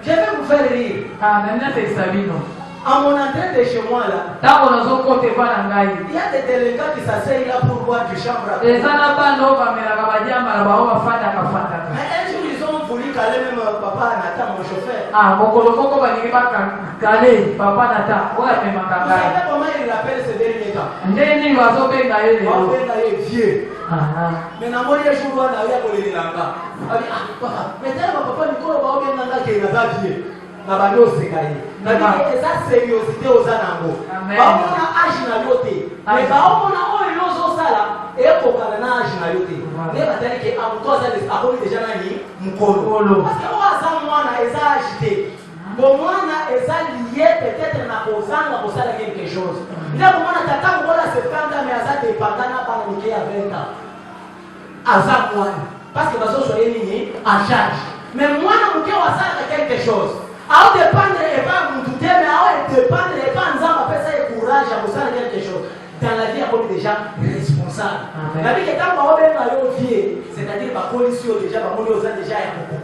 Je vais vous faire rire. naminatekisa bino À mon entrée de chez moi là, ntango nazokota epa na ngai il y a des délinquants qui s'asseyent là pour boire du chambre à eza côté. na bana oyo bamelaka badiambala bao bafandaka. Mais un jour ils ont voulu caler même papa Nathan, mon chauffeur. mokolo moko balingi bakale papa nata oyo amemaka Vous ngai. savez comment il l'appelle ces derniers temps? ndenge nini bazobenga ye lelo. On est vieux. Mais na moni jour wana ya kolelelanga. Abi ah papa, mais tellement papa Nicolas ba obenganga ke na vieux. Na bando sekai. Na eza sérieuxité aux anango. Baomona âge na yote. Mais baomona oyo yozo sala ekokana na âge na yote. Ne batali ke amukoza les akomi déjà nani mukolo. Parce que oza mwana eza âge te. Bon mwana eza lié peut-être na kozanga kosala quelque chose. Ndio mwana tata ngola 70 mais aza dépendant na bana mike ya 20 ans. Aza mwana. Parce que bazo soyez nini en charge. Mais mwana mke wasala quelque chose. Au dépendre et pas vous douter, mais au dépendre et pas nous avons fait ça et courage à vous faire quelque chose. Dans la vie, on est déjà responsable. La vie est quand on est dans le vie, c'est-à-dire ma pollution déjà, ma pollution déjà est beaucoup.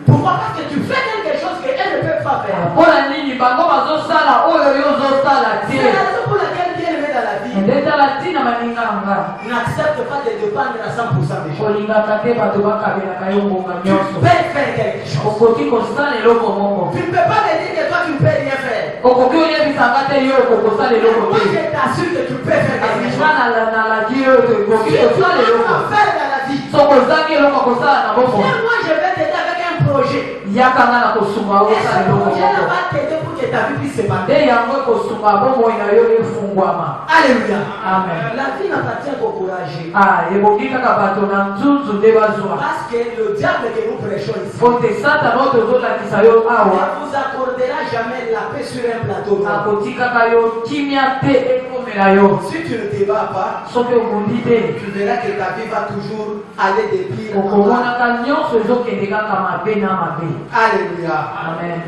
Pourquoi? Parce que tu fais quelque chose qu'elle ne peut pas faire. mpona nini bango bazosala oyo yo ozosala te. C'est la raison pour laquelle bien aimé dans la vie, ndetala ntina baninga na nga n'accepte pas de dépendre à 100% des gens. kolingaka te bato bakabelaka yo ngonga Tu nyonso. peux faire quelque chose. okoki kosala eloko moko. Tu ne peux pas me dire que toi tu ne peux rien faire. okoki oyebisanga te yo okokosala eloko Moi, te. je t'assure que tu peux faire quelque Kasi chose. naladi oyo tokoki Si tu kosala peux eloko. faire dans la vie. Soko ozangi eloko akosala na boko. Viens, moi, je vais t'aider avec un projet. Yaka nga na kosunga Et osala ce eloko projet-là moko. va t'aider pour que ta vie puisse se passer. Nde yango ekosunga bomoi na yo efungwama. Alléluia. Amen. La vie n'appartient qu'au courageux. Ebongi kaka bato na nzunzu nde bazwa. Parce que le diable que nous prêchons ici Pote satana oyo tozolakisa yo ne awa vous accordera jamais la paix sur un plateau. akotikaka yo kimia te ekomela yo. Si tu ne te bats pas, Soki obundi te tu verras que ta vie va toujours aller de pire en pire. okomonaka nyonso ezokende kaka mabe na mabe. Alléluia. Amen.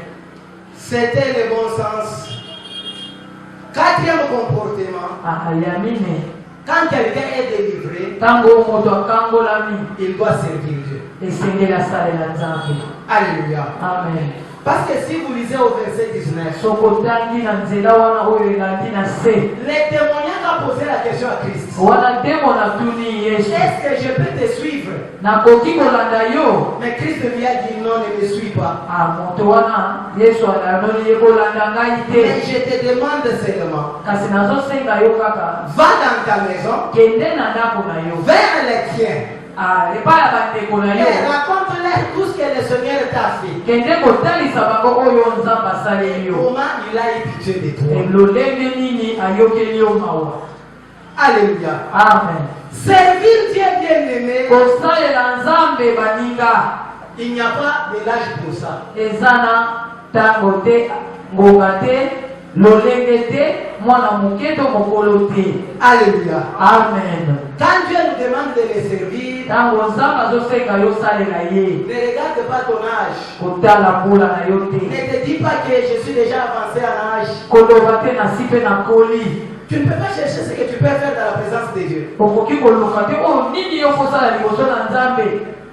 C'était le bon sens. Quatrième comportement, Ya mine quand quelqu'un est délivré, ntango moto akangolami il doit servir Dieu. esengeli asalela nzambe. Alléluia. Amen. Parce que si vous lisez au verset 19, Soko otangi na nzela wana oyo elandi na se les témoignages ont posé la question à Christ. wana ndemo natuni Yesu Est-ce que je peux te suivre? nakoki kolanda yo. Mais Christ lui a dit non, ne me suis pas. Moto wana Yesu ananoni ye kolanda ngai Mais te. je te demande seulement, Kasi nazosenga yo kaka va dans ta maison, kende na ndako na yo vers les tiens, epai ya bandeko na et yo raconte-leur tout ce que le Seigneur t'a fait. kende kotalisa bango oyo nzambe asaleli yo. Comment il a eu pitié de toi. Lolenge nini ayokeli yo mawa. Alléluia. Amen. Servir Dieu bien-aimé, Kosalela nzambe baninga il n'y a pas de l'âge pour ça. eza na ntango te ngonga te lolenge te mwana moke to mokolo te. Alléluia. Amen. Quand Dieu nous demande de le servir, Ntango nzambe azosenga yo salela ye ne regarde pas ton âge. kotala mbula na yo te. Ne te dis pas que je suis déjà avancé en âge. Koloba te na si mpe na koli. Tu ne peux pas chercher ce que tu peux faire dans la présence de Dieu. Okoki koluka te oyo nini yo kosala liboso na nzambe.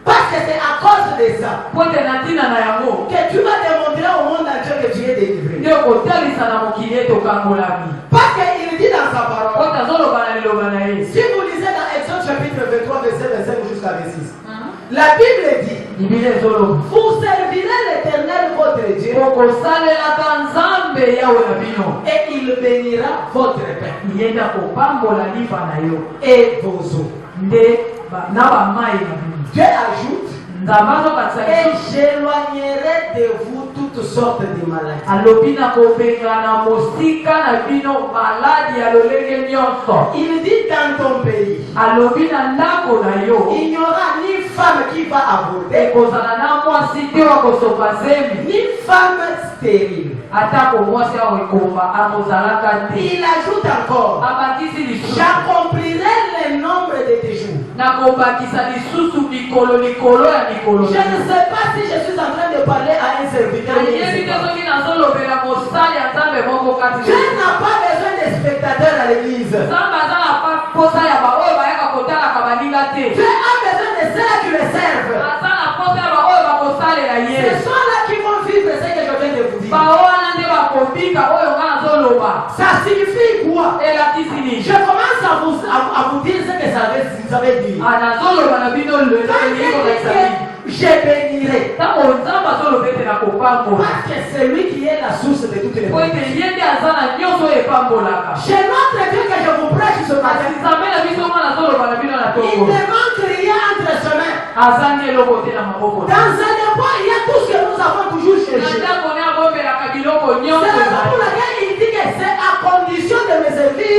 Parce que c'est à cause de ça Po ete na ntina na yango que tu vas démontrer au monde entier que tu es délivré. nde okotalisa na mokili ete okangolami. Parce qu'il dit dans sa Po parole, ete azoloba na liloba na ye. si vous lisez dans Exode chapitre 23, verset 25 jusqu'à 26, la Bible dit, Biblia ezoloba vous servirez l'Éternel votre Dieu okosalelaka nzambe yawe na bino et il bénira votre pain yenda kopambola lipa na yo et vos eaux. nde na bamai na bino. Dieu ajoute, nzambe azokatisa et biso j'éloignerai de vous toutes sortes de maladies. alobi na kobengana mosika na bino maladi ya lolenge nyonso. Il dit dans ton pays, alobi na ndako na yo il n'y aura ni femme qui va avorter, ekozala na mwasi te wa kosopa zemi ni femme stérile. atako mwasi awo ekomba akozalaka te. Il ajoute encore, abakisi lisusu j'accomplirai le nombre de tes jours. nakobakisa lisusu mikolo ya mikolo. Je ne sais pas si je suis en train de parler à un serviteur. nayebi te soki nazolobela mosali ya nzambe moko kati. Dieu n'a pas besoin de spectateurs à l'église. Dieu nzambe aza na posa ya baoyo bayaka kotalaka baninga te. a besoin de ceux qui le servent. aza na posa ya baoyo bakosalela ye. Ce sont là qui vont vivre ce que je viens de vous dire. bao wana nde bakobika oyo nga nazoloba. Ça signifie quoi? elakisi nini? Je commence à vous dire ce que ça veut dire. nazoloba na bino lelo Quand elingi il dit kolakisa nini? que je bénirai. ntango nzambe azoloba ete nakopambola Parce que c'est lui qui est la source de toutes les po ete bénédictions. ye nde aza na nyonso oyo epambolaka. Chez notre Dieu que je vous prêche ce kasi matin, nzambe na biso nga nazoloba na bino na il tongo ne manque rien entre ses mains. azangi eloko te na maboko na Dans un dépôt, il y a tout ce que nous avons toujours na cherché. ndako ne abombelaka biloko nyonso C'est la raison pour ezali. laquelle il dit que c'est à condition de me servir.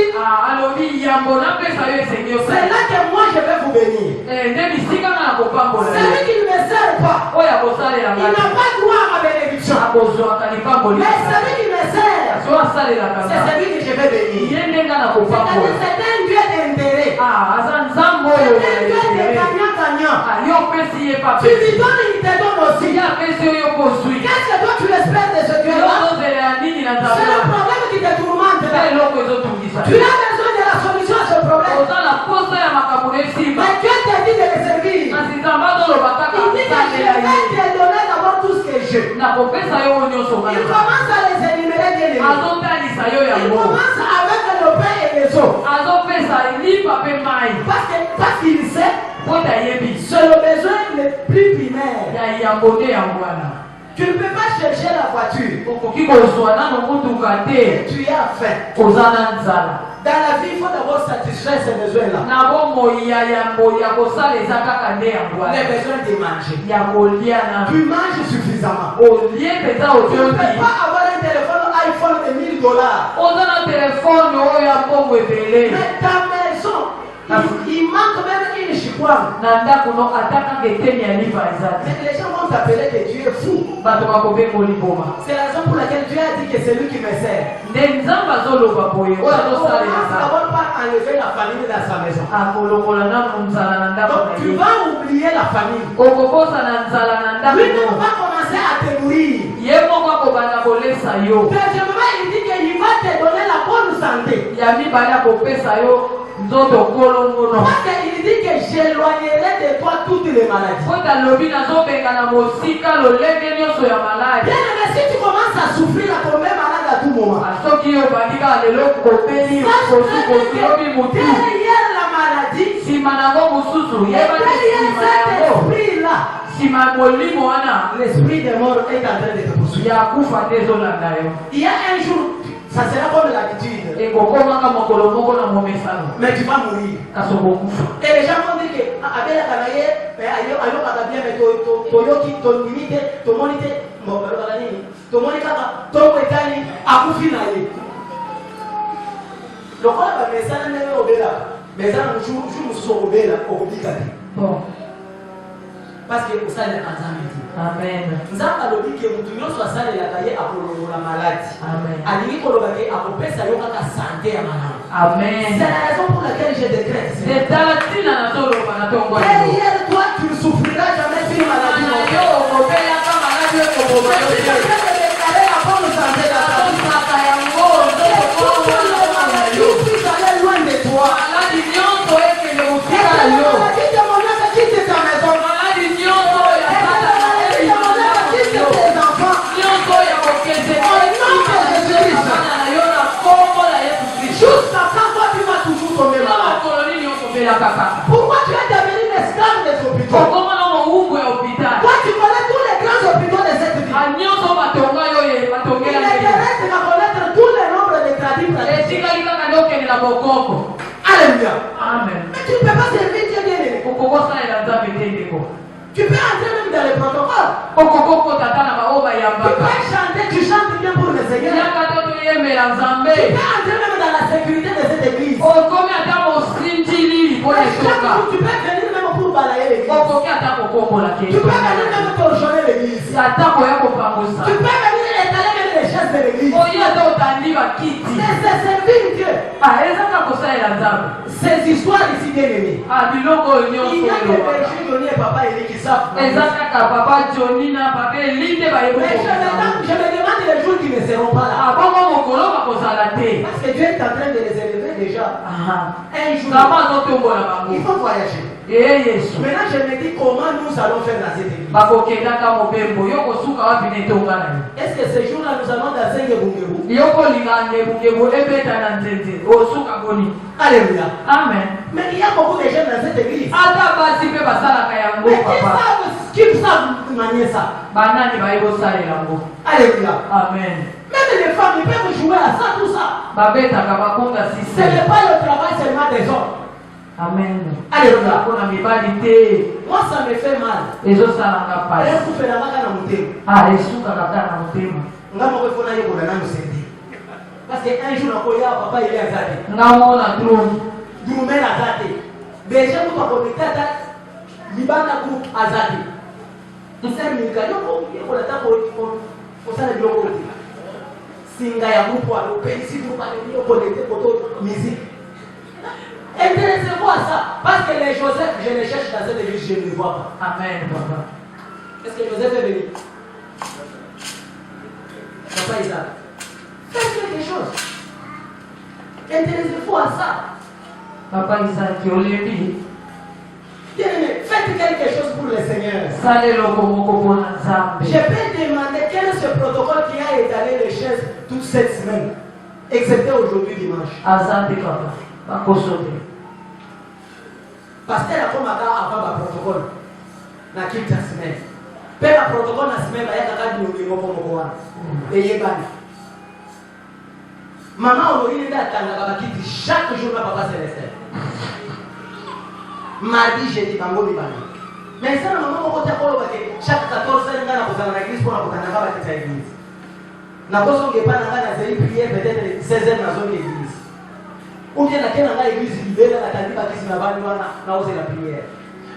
alobi yambo napesa yo esengi C'est osala. là que moi je vais vous bénir. nde bisika nga na kopambola Celui qui ne me sert pas, oyo akosalela il n'a ngai pas droit à ma bénédiction. akozwaka lipamboli. Mais celui qui me sert, so asalelaka c'est nga celui que je vais bénir. ye nde nga na C'est-à-dire kopambola. c'est un Dieu d'intérêt. aza nzambe C'est oyo un Dieu de gagnant-gagnant. yo opesi ye Tu pape lui donnes, il te donne aussi. ye apesi oyo kozwi. Qu'est-ce que toi tu espères de ce yo Dieu-là? ozozela ya nini na C'est nzambe le wana? problème qui te tourmente nde là. eloko ezotungisa Tu as besoin de la solution à ce problème. oza na posa ya makambo na esimba. Mais Dieu te dit de le servir. kasi nzambe azoloba kaka Il dit que je kosalela ye vais te donner d'abord tout ce que j'ai. nakopesa yo oyo nyonso nga Il na commence à les énumérer bien aimé. azotalisa yo Il yango commence avec le pain et les eaux. azopesa lipa mpe mai Parce qu'il sait po ete ayebi c'est le besoin le plus primaire. ya yambo nde yango wana. Tu Tu ne peux pas chercher la voiture. okoki kozwa nano motuka te Tu as faim. oza na nzala. Dans la vie, il faut d'abord satisfaire ces besoins-là. Na bomoi ya kosala eza kaka nde ya Les bwana besoins de manger. ya kolia na Tu manges suffisamment. olie mpenza Tu ne peux otioki pas avoir un téléphone iPhone de $1000. oza na telefone oyo ya mbongo ebele Mais ta maison, il manque même une chikwang. na ndako no ataka geteni ya liva eza te Mais les gens vont t'appeler que tu es fou. bato bakobenga oliboma. C'est la raison pour laquelle Dieu a dit que c'est lui qui me sert. nde nzambe azoloba boye On oyo ne azosalela va pas enlever la famille dans sa maison. akolongola nano nzala na ndako Donc na tu ye vas oublier la famille. okokosa na nzala na ndako Lui-même no va commencer à te nourrir. ye moko akobanda kolesa yo Deuxièmement, il dit qu'il va te donner la bonne santé. ya mibale akopesa yo nzoto kolongono Parce qu'il dit que j'éloignerai de toi toutes les maladies. po talobi nazobenga na mosika lolenge nyonso ya maladi Bien aimé, si tu commences à souffrir, à tomber malade à tout moment, soki yo obandi kaka lelo kopeli kosukosulobi mutu derrière la maladie, nsima nango mosusu et yeba te derrière nsima cet yango esprit-là, nsima ya molimo wana l'esprit des morts est en train de te poursuivre. ya kufa te ezolanda yo Il y a un jour, ça sera comme l'habitude, ekokomaka mokolo moko na momesano mais tu vas mourir. kasi okokufa Et les gens vont dire que Abel Kanaye, ayo bien, mais toyoki, tonimite, tomonite, tomonika, tomoetani, akufi na ye. Lokola ba mesana nene obela, mesana musu obela, okobika te. bon Parce que osalelaka nzambe te. amen Nzambe alobi ke mutu nyonso asalelaka ye akolongola maladi. amen Alingi koloba ke akopesa yo kaka sante ya malamu. amen C'est la raison pour laquelle je décrète. etala ntina nazoloba na ntongo yo Derrière toi, tu ne souffriras jamais d'une maladie. na yo okobelaka maladi ekoboma yo Je suis en te train de déclarer la bonne santé dans ta vie. osaka yango Et toutes les maladies puissent aller loin de toi. maladi nyonso ekende Et kofika les yo maladies de mon âme quitte ta maison. maladi nyonso ya Et les maladies de mon âme quitte tes enfants. nyonso ya kokende bana na yo na kombo na yesu kristo Jusqu'à quand toi tu vas toujours tomber na malade? mokolo nini okobelaka kaka Pourquoi tu es devenu l'esclave des hôpitaux? okoma na mowumbu ya hopital Toi tu connais tous les grands hôpitaux de cette ville. anyonso batonga yo ye Il batongela intéresse de connaître tous les nombres de tradis. etikali kaka nde okende na bokoko Alléluia. amen Tu ne peux pas servir Dieu bien aimé. okokosalela nzambe te ndeko Tu peux entrer même dans les protocoles. okokokota ata na baoyo Tu bayambaka peux chanter, tu chantes bien pour le Seigneur. yaka to toyembela Tu nzambe peux entrer même dans la sécurité de cette église. okomi ata mosinjili mpo Chaque esoka jour, tu peux venir même pour balayer l'église. okoki ata kokombola Tu peux venir même torchonner l'église. ata koya kopangusa Tu peux venir étaler même les chaises de l'église. oyi ata otandi bakiti C'est servir Dieu. ezaka kosalela nzambe Ces histoires ici bien aimées. biloko oyo Il nyonso y a que elobaka Berger Johnny et Papa Eli qui savent. eza kaka papa joni na papa elinde Mais je me demande les jours qui ne seront pas là. abongo mokolo bakozala te Parce que Dieu est en train de les élever déjà. Un jour, nzambe azotombola il bango faut voyager. ee yesu Maintenant, je me dis comment nous allons faire dans cette église. bakokendaka mobembo yo kosuka wapi na etonga na yo Est-ce que ce jour-là, nous allons dans un gebungebu? yo kolinga ngebungebu ebeta na nzenze osuka boni Alléluia. amen Mais il y a beaucoup de gens dans cette église. ata basi mpe basalaka yango Mais papa qui savent manier ça? banani bayi kosalela yango Alléluia. amen Même les femmes, ils peuvent jouer à ça, tout ça. babetaka bakonga Ce sise n'est pas le travail seulement des hommes. amen Alléluia. mpona mibali te Moi, ça me fait mal. ezosalanga pasi esukaka kaka na motema Parce qu'un jour, papa il est azate. ngamona tru Durumel azate. Déjà, nous avons été à Libana groupe azate. Nous sommes mis à Yoko, Yoko, la table, on s'en est Yoko. Singa ya groupe, on peut ici, vous parlez de Yoko, les photos, musique. Intéressez-vous à ça. Parce que les Joseph, je les cherche dans cette église, je ne les vois pas. amen papa Est-ce que Joseph est venu? Papa Isaac. Faites quelque chose. Intéressez-vous à ça. papa isaki olembi Bien-aimé, faites quelque chose pour le Seigneur. sala eloko moko mpona Je nzambe peux demander quel est ce protocole qui a étalé les chaises toute cette semaine, excepté aujourd'hui dimanche. aza te papa bakoso te Pasteur a comme avant le protocole. Dans toute la semaine. Pela protocole na simema ya kakadi ndio moko wana. Eyebani. Maman Honorine nda tanga kabakiti chaque jour na papa Célestin. Mardi jeudi bango bibani. Mais ça maman moko ta kolo bake chaque 14 heures ngana kozana na église pour na kotanga kabakiti ya église. Na koso ngepana ngana zeli prière peut-être 16 heures na zone église. Ou bien na kena ngana église libérée na tandi bakisi na bani wana na ose la prière.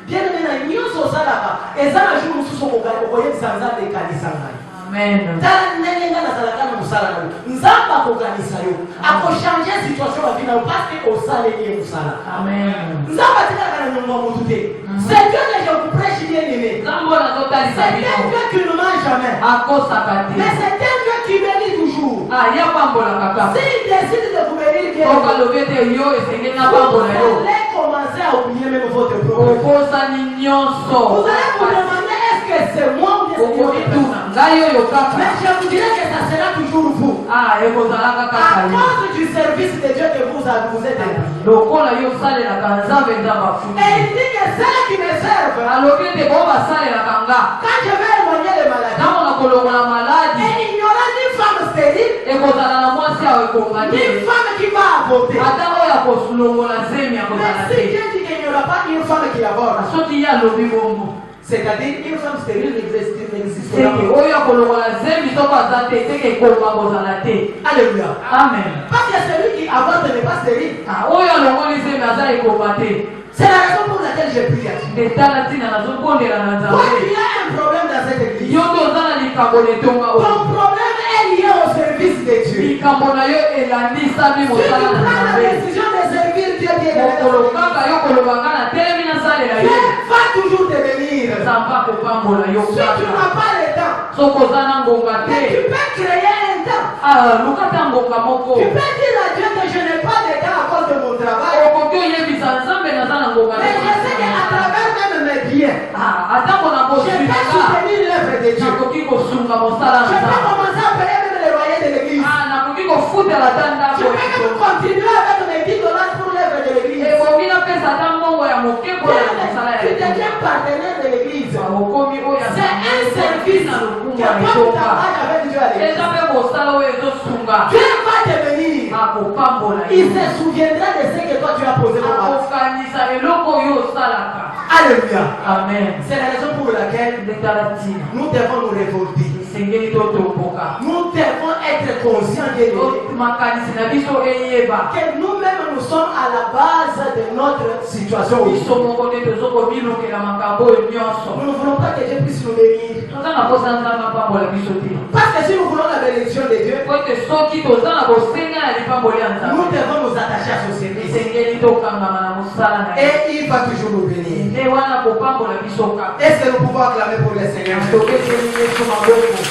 Bien aimé na nyonso salaka ezala jour mususu kokoye sanza de kanisa ngai. Amen. Tala nene ngana salaka na musala na nzamba ko kanisa yo ako changer situation la vie na parce que au sale ni musala. Amen. Nzamba tika kana nyongo mutu te. C'est Dieu que je vous prêche bien aimé. Nzamba na totali C'est Dieu qui ne ment jamais. Akosa kati. Mais c'est Dieu qui bénit toujours. Ah, ya pambola kaka. S'il décide de vous bénir bien. Oka lobete yo esenge na pambola yo. Vous allez commencer à oublier même votre problème. Okosa ni nyonso. Vous allez vous demander est-ce que c'est moi ou bien c'est Dieu. Ngayo yo kaka. Mais je vous dirais que ça sera toujours vous. Ah, ekozala kaka À yo. cause du service de Dieu que vous êtes appris. Lokola yo salela kanzambe nzamba fu. Et il dit que ceux qui me servent, Alobete bo basalela kanga. quand je vais éloigner les maladies, Ntango na kolongola maladi. et il n'y aura ni femme stérile, Ekozala na mwasi awo ekongani. ni femme qui va avorter. Ata oyo akolongola zemi Mais akozala si te. Dieu dit qu'il n'y aura pas une femme qui avorte, Soki ye alobi bongo. c'est-à-dire une femme stérile n'existe Teke pas. oyo akolongola zemi soko aza te teke ekoma kozala te. Alléluia. Amen. Parce que celui qui avorte n'est pas stérile. Ah, oyo alongoli zemi aza ekoma te. C'est la raison pour laquelle j'ai prié à Dieu. Etala ntina nazobondela na Toi, nzambe. il y a un problème dans cette église. Yo nde oza na likambo letonga oyo. Ton problème est lié au service de Dieu. Likambo na yo elandisami Si tu mosala na prends la nzambe. décision de servir Dieu bien mokolo kaka yo kolobanga na telemi nasalela yo. Dieu va toujours te bénir. nzambe akopambola yo Si tu kaka. n'as pas le temps, Soki oza na ngonga mais tu te. peux créer un temps. Luka ta ngonga moko. Tu peux dire à Dieu que je n'ai pas de temps à cause de mon travail. okoki oyebisa nzambe naza na ngonga Mais je sais qu'à travers même mes biens, atango na je peux kosunga soutenir l'œuvre de Dieu. nakoki kosunga mosala Je na peux nzambe. commencer à payer même les loyers de l'église. nakoki kofutela ta Je ndako peux même continuer avec mes 10 dollars pour l'œuvre de l'église. ekoki napesa ta mbongo ya moke mpona mosala ya Tu eglise. deviens partenaire de l'église. okomi oyo C'est un service na que lokumu ya toi tu etonga. travailles avec Dieu à l'église. eza mpe mosala oyo ezosunga Dieu va te bénir. akopambola Il se souviendra de ce que toi tu as posé comme acte. akokanisa eloko oyo osalaka. Alléluia. Amen. C'est la raison pour laquelle ndetala ntina nous devons nous révolter. esengeli totomboka. Nous devons être conscients de makanisi na biso eyeba que nous-mêmes nous sommes à la base de notre situation. biso moko nde tozokomilukela makambo oyo nyonso. Nous ne voulons pas que Dieu puisse nous bénir. toza na kosa nzambe apambola biso te. Parce que si nous voulons la bénédiction de Dieu, po ete soki toza na bosenga ya lipamboli ya nous nzambe devons nous attacher à son service. esengeli tokangama na mosala na ye. Et il va toujours nous bénir. nde wana kopambola biso kaka. Est-ce que nous pouvons acclamer pour le Seigneur? tokeseli yesu maboko.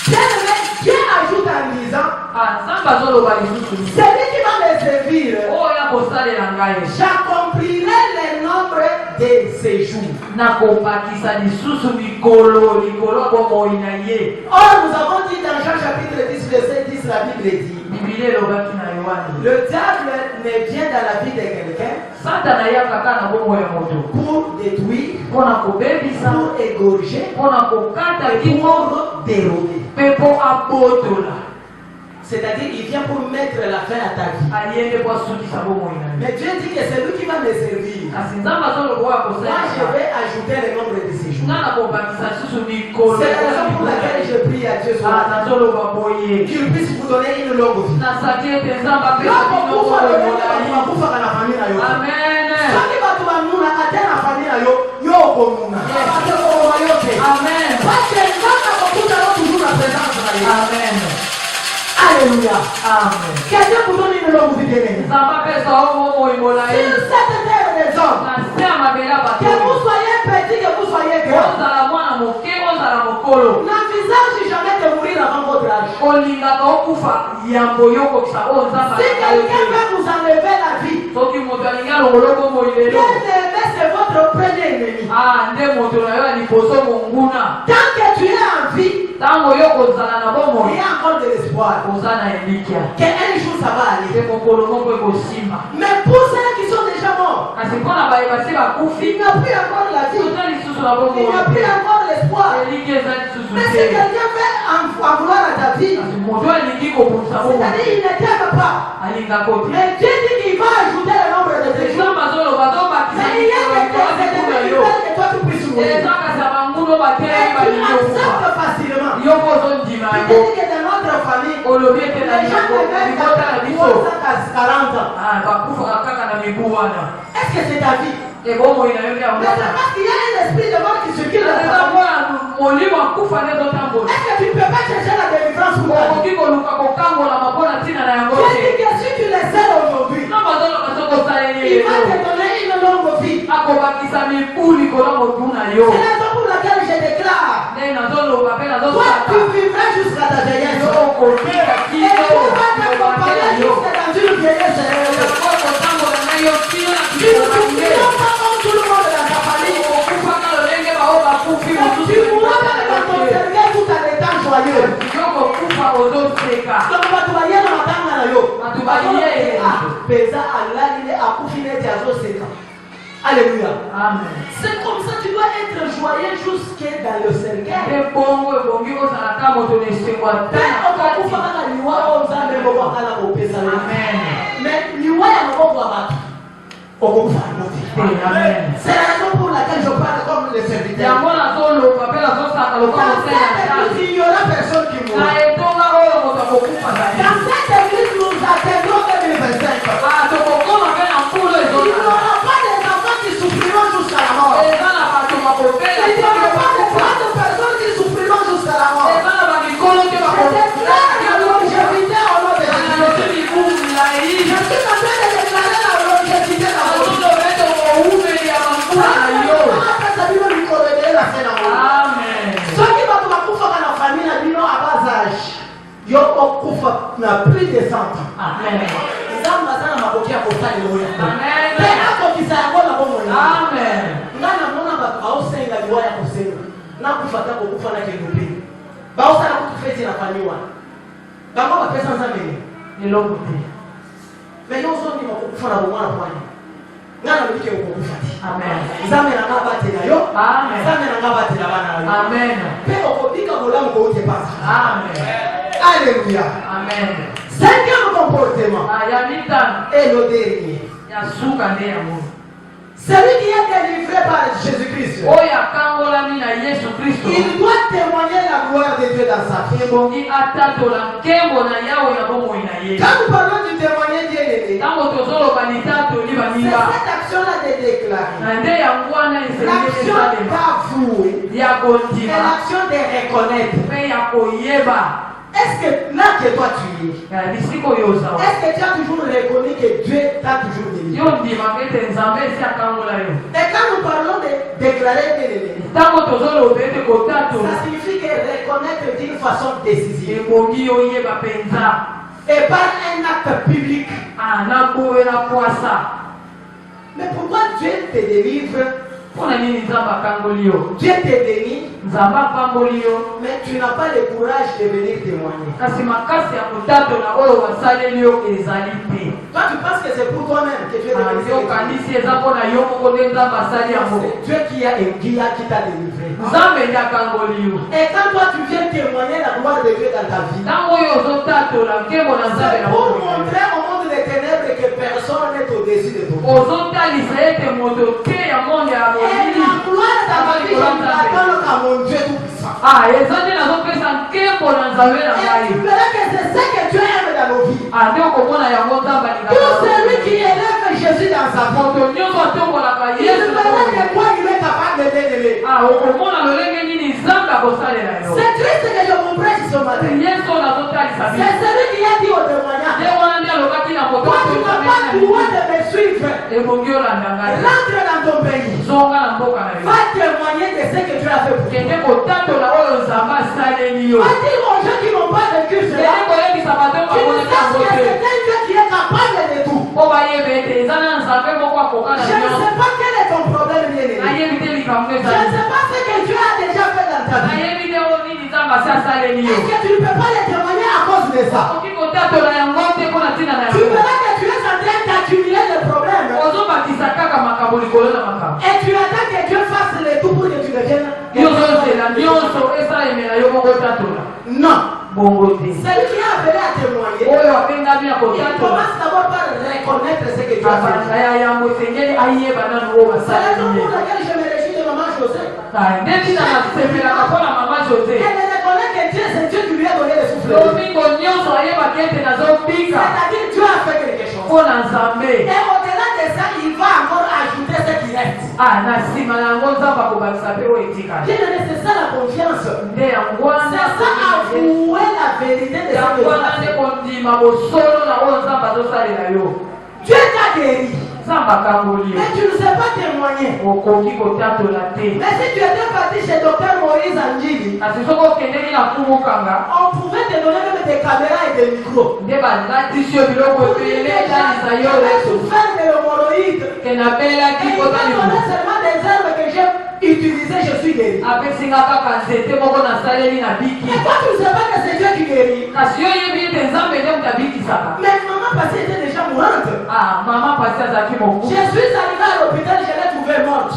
Bien-aimé, Dieu ajoute en disant, nzambe azoloba lisusu celui qui va me servir, oyo akosalela ngai j'accomplirai le nombre de ses jours. nakobakisa lisusu mikolo ya bomoi na ye. Or, nous avons dit dans Jean chapitre 10, verset 10, la Bible dit, biblia elobaki na yohane le diable ne vient dans la vie de quelqu'un satana ayaka kaka na bongo ya moto pour détruire, mpona kobebisa, pour égorger, mpona kokata et kimo pour dérober. mpe mpo abotola. C'est-à-dire, il vient pour mettre la fin à ta vie. aye nde po asukisa bomoi na ye. Mais Dieu dit que c'est lui qui va me servir. kasi nzambe azoloba oyo Moi, je akosalisa vais ajouter le nombre de ces jours. nga nakobakisa lisusu mikolo C'est la raison pour laquelle je prie à Dieu ce matin. nazoloba boye Qu'il puisse vous donner une longue vie. nasaki ete nzambe apesa Loko bino kufa bomoi lolenge molai. bakufaka na famille na yo. amen Soki bato banuna ate na famille na yo, yo okonuna. Yes. Ate okoma yo te. amen Parce que Nzambe akokuta yo toujours na présence na ye. amen Alléluia. amen. Que Dieu vous donne une longue vie bien-aimée. nzambe apesa yo bomoi molai Sur cette terre des hommes, na se ya mabele ya bato que vous soyez petit, que vous soyez grand, ozala mwana moke ozala mokolo n'envisage jamais de mourir avant votre âge. olingaka okufa yambo yokokisa oyo nzambe Si alaka yo quelqu'un te. veut vous enlever la vie, soki moto alingi alongolo bomoi lelo bien-aimé, c'est votre premier ennemi. nde moto na yo ya liboso monguna. Tant que tu es en vie, ntango yo kozala na il bomoi y a encore de l'espoir. oza na elikya Que un jour ça va aller. mpe mokolo moko ekosimba. Mais pour ceux qui sont déjà morts, asipona baye basi bakufi il n'a plus encore la vie, totali susu na bongo il n'a plus encore l'espoir. elingi ezali susu Mais si te quelqu'un fait en vouloir à ta vie, kasi moto alingi kobundisa bongo c'est-à-dire il ne t'aime pas. alingako te Mais Dieu dit qu'il va ajouter le nombre de tes jours. nzambe azoloba tobakisa Mais il y a mikolo des mikolo mikolo yo veulent que toi tu puisses mourir. eza kasi abanguno batelemi Et tu balingi okufa acceptes facilement. yo mpo ozondima Tu yango dis que dans notre famille, olobi ete na les gens ne meurent libota na qu'à biso 40 ans. bakufaka kaka na mibu wana Est-ce que c'est ta vie? ebomoi na yo nde Mais c'est parce qu'il y a un esprit de mort qui circule dans ta eza famille. mpona molimo akufa nde ezotambola Est-ce que tu ne peux pas chercher la délivrance pour ta vie? okoki koluka kokangolama mpona ntina na yango Dieu te dit que si tu les aides aujourd'hui, na bazoloba soki osaleli il va lelo te donner une longue vie. akobakisa mibu likolo motu na yo C'est la raison pour laquelle je déclare, nde nazoloba mpe toi nazosaka tu vivras jusqu'à ta vieillesse. yo okotika Et kino Dieu va t'accompagner na yo jusqu'à dans une vieillesse heureuse. okotambola na yo kino na Tu ne kikobange souffriras pas comme tout le monde dans ta famille. okufaka lolenge bao bakufi Tu mosusu mourras même dans ton cercueil tout en étant joyeux. yo kokufa ozoseka Donc bato bayela matanga na yo. Bato bayela. Pesa alali akufi neti azoseka. Alléluia. amen C'est comme ça tu dois être joyeux jusque dans le cercueil. mpe bongo ebongi kozalaka moto na esengo ata Pe na okakufa kati kaka liwa oyo nzambe bobakala kopesa yo. amen Mais liwa ya maboko ya bato okokufa yango te. amen C'est la raison pour laquelle je parle comme le serviteur. yango nazoloba mpe nazosaka lokola Dans mosali cette na église, tati il n'y aura personne qui na mourra. etonga oyo moto akokufa zali Dans cette église, nous attendons 2025. tokokoma mpe na mpulo Il n'y ezozala aura pas des enfants qui souffriront jusqu'à la mort. eza na bato bakopela Il n'y aura pas de grandes personnes qui souffriront jusqu'à la mort. eza na bamikolo te Je déclare la longévité au nom de Jésus. bakolosi mibu milai Je suis en train de déclarer la longévité dans votre vie. azoloba ete oumeli ya bambula na yo Apesa bino mikolo ebele na se na ngo. amen Soki bato bakufaka na famille na bino à bas âge, yo okufa na plus de 100 ans. amen Nzambe aza na makoki ya kosala eloko ya Amen. mpe akokisa yango na bomoi na ye. amen ngai namona bato baosenga liwa ya kosenga nakufa ta kokufa na kendo mpe baosala kutu feti na fami wana bango bapesa nzambe nini eloko te me yo ozondima kokufa na bomwana pwani ngai nalobi ke okokufa te amen nzambe na ngai abatela yo Amen. nzambe na ngai abatela bana na yo amen mpe okobika bolamu kouti epasa amen alleluya amen cinquième comportement ya mitano et le dernier ya suka nde yango celui qui est délivré par Jésus-Christ oyo akangolami na yesu kristo il doit témoigner la gloire de Dieu dans sa vie. ebongi atatola nkembo na yawe na bomoi na ye Quand nous parlons du témoigner Dieu aimé, ntango tozoloba litatoli c'est baninga cette action-là de déclarer. na nde yango wana esengi L'action esalema d'avouer ya et kondima l'action de reconnaître. mpe ya koyeba Est-ce que là que toi tu es, ya bisika oyo ozawa est-ce que tu as toujours reconnu que Dieu t'a toujours délivré? yo ndimaka ete nzambe esi akangola yo Et quand nous parlons de déclarer bien aimé, ntango tozoloba ete kotatola ça signifie que reconnaître d'une façon décisive ebongi oyeba mpenza et par un acte public. naboye na kwasa Mais pourquoi Dieu te délivre, mpona nini nzambe akangoli yo Dieu te bénit, nzambe apamboli yo mais tu n'as pas le courage de venir témoigner? kasi makasi ya kotatola oyo basaleli yo ezali te Toi tu penses que c'est pour toi-même que Dieu t'a délivré? yokanisi eza mpona yo moko nde nzambe asali yango C'est Dieu qui t'a délivré. nzambe nde akangoli yo Et quand toi tu viens témoigner la gloire de Dieu dans ta vie, ntango oyo ozotatola nkembo na nzambe c'est na pour bomoi na yo montrer au monde des ténèbres que personne n'est au-dessus de toi. ozotalisa ete moto te ya monde ya Et molili la gloire dans ta vie, je l'attends à mon Dieu tout-puissant. eza nde nazopesa nkembo na nzambe na Et ngai tu verras que c'est ce que Dieu aime dans nos vies. nde okomona yango nzambe Tout celui qui élève Jésus dans sa vie, moto nyonso atombolaka il yesu na verra bomoi. que quoi il est capable de t'aimer. okomona lolenge nini nzambe akosalela yo C'est triste que je vous prêche ce matin. yesu oyo nazotalisa C'est biso celui qui a dit au témoignage, nde wana nde alobaki na moto toi tu n'as pas le droit de me suivre. ebongi olanda ngai Rentre dans ton pays. zonga na mboka na yo Va témoigner de ce que Dieu a fait pour toi. kende kotatola oyo nzambe asaleli yo Va dire aux gens qui n'ont pas vécu kende cela, koyebisa bato tu ne bamonaki sais yango que te c'est un Dieu qui est capable de tout. mpo bayeba ete eza na nzambe moko akoka na Je ne nyonso sais pas quel est ton problème, bien-aimé. nayebi te likambo Je ne ezali sais pas ce que Dieu a déjà fait dans ta vie. nayebi te oyo nini nzambe asi asaleli yo Est-ce que tu ne peux pas les témoigner à cause de ça? okoki kotatola yango te mpo na ntina na Tu yango verras que tu es en train accumuler des problèmes. Et tu attends que Dieu fasse le tout pour que tu deviennes. Non. Celui qui a appelé à témoigner, il commence d'abord par reconnaître ce que Dieu a fait. C'est la raison pour laquelle je me réjouis de maman José. Elle reconnaît que Dieu, c'est Dieu qui lui a donné le souffle. C'est-à-dire Dieu a fait quelque chose. Et au-delà de ça, il va encore ajouter ce qui reste. Bien-aimé, c'est ça la confiance. C'est ça avouer la vérité de ce que Dieu t'a guéri. Mais tu ne sais pas témoigner. Mais si tu étais parti chez Dr Moïse Anjili, on pouvait te donner même des caméras et des micros. Tu avais souffert de l'hémorroïde. Et il m'a donné seulement des herbes que j'ai utilisées, je suis guéri. Et toi tu ne sais pas que c'est Dieu qui guérit. Mais maman passée était déjà mourante. Je suis arrivé à l'hôpital, je l'ai trouvée morte.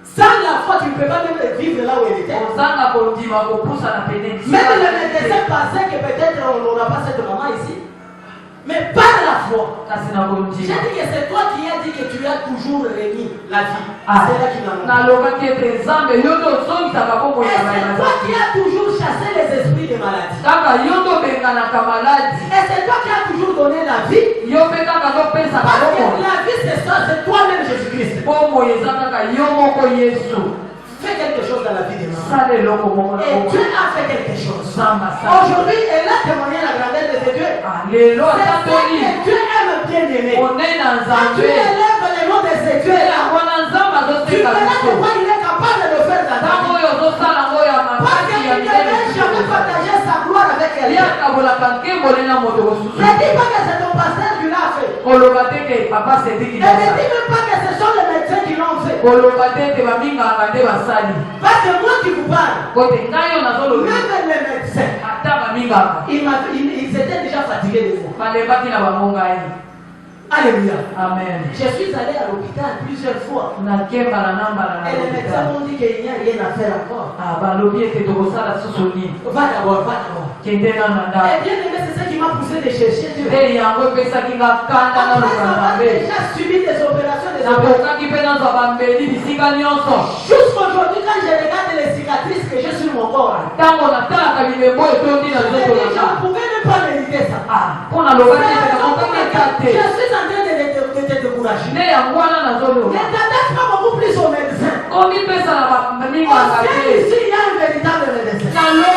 Sans la foi, tu ne peux pas même vivre là où elle était. Même le médecin pensait que peut-être on n'aura pas cette maman ici. Mais par la foi, j'ai dit que c'est toi qui as dit que tu as toujours remis la vie. C'est là qui n'a pas. Et c'est toi qui as toujours chassé les esprits de maladie. Et c'est toi qui as toujours donné la vie. Parce que la vie c'est ça, c'est toi-même Jésus-Christ. Fais quelque chose dans la vie de maman. Et Dieu a fait quelque chose. Aujourd'hui, elle a témoigné la grandeur de Dieu. C'est ça que Dieu aime bien aimer. Quand tu élèves le nom de ces dieux-là, tu verras de quoi il est capable de faire dans ta vie. Parce qu'il ne veut jamais partager sa gloire avec quelqu'un. Ne dis pas que c'est ton pasteur qui l'a fait. Et ne dis même pas que ce sont les médecins qui l'ont fait. Parce que moi qui vous parle, même les médecins, ils étaient déjà fatigués de vous. Alléluia. Amen. Je suis allé à l'hôpital plusieurs fois. Et les médecins m'ont dit qu'il n'y a rien à faire encore. Va d'abord, va d'abord. Et bien aimé, c'est ça qui m'a poussé de chercher Dieu. Après avoir déjà subi des opérations, jusqu'aujourd'hui, quand je regarde les cicatrices que j'ai sur mon corps, je ne pouvais même pas méditer ça. Je suis en train de te décourager. Ne t'attache pas beaucoup plus aux médecins. Au ciel ici, il y a un véritable médecin. Il y a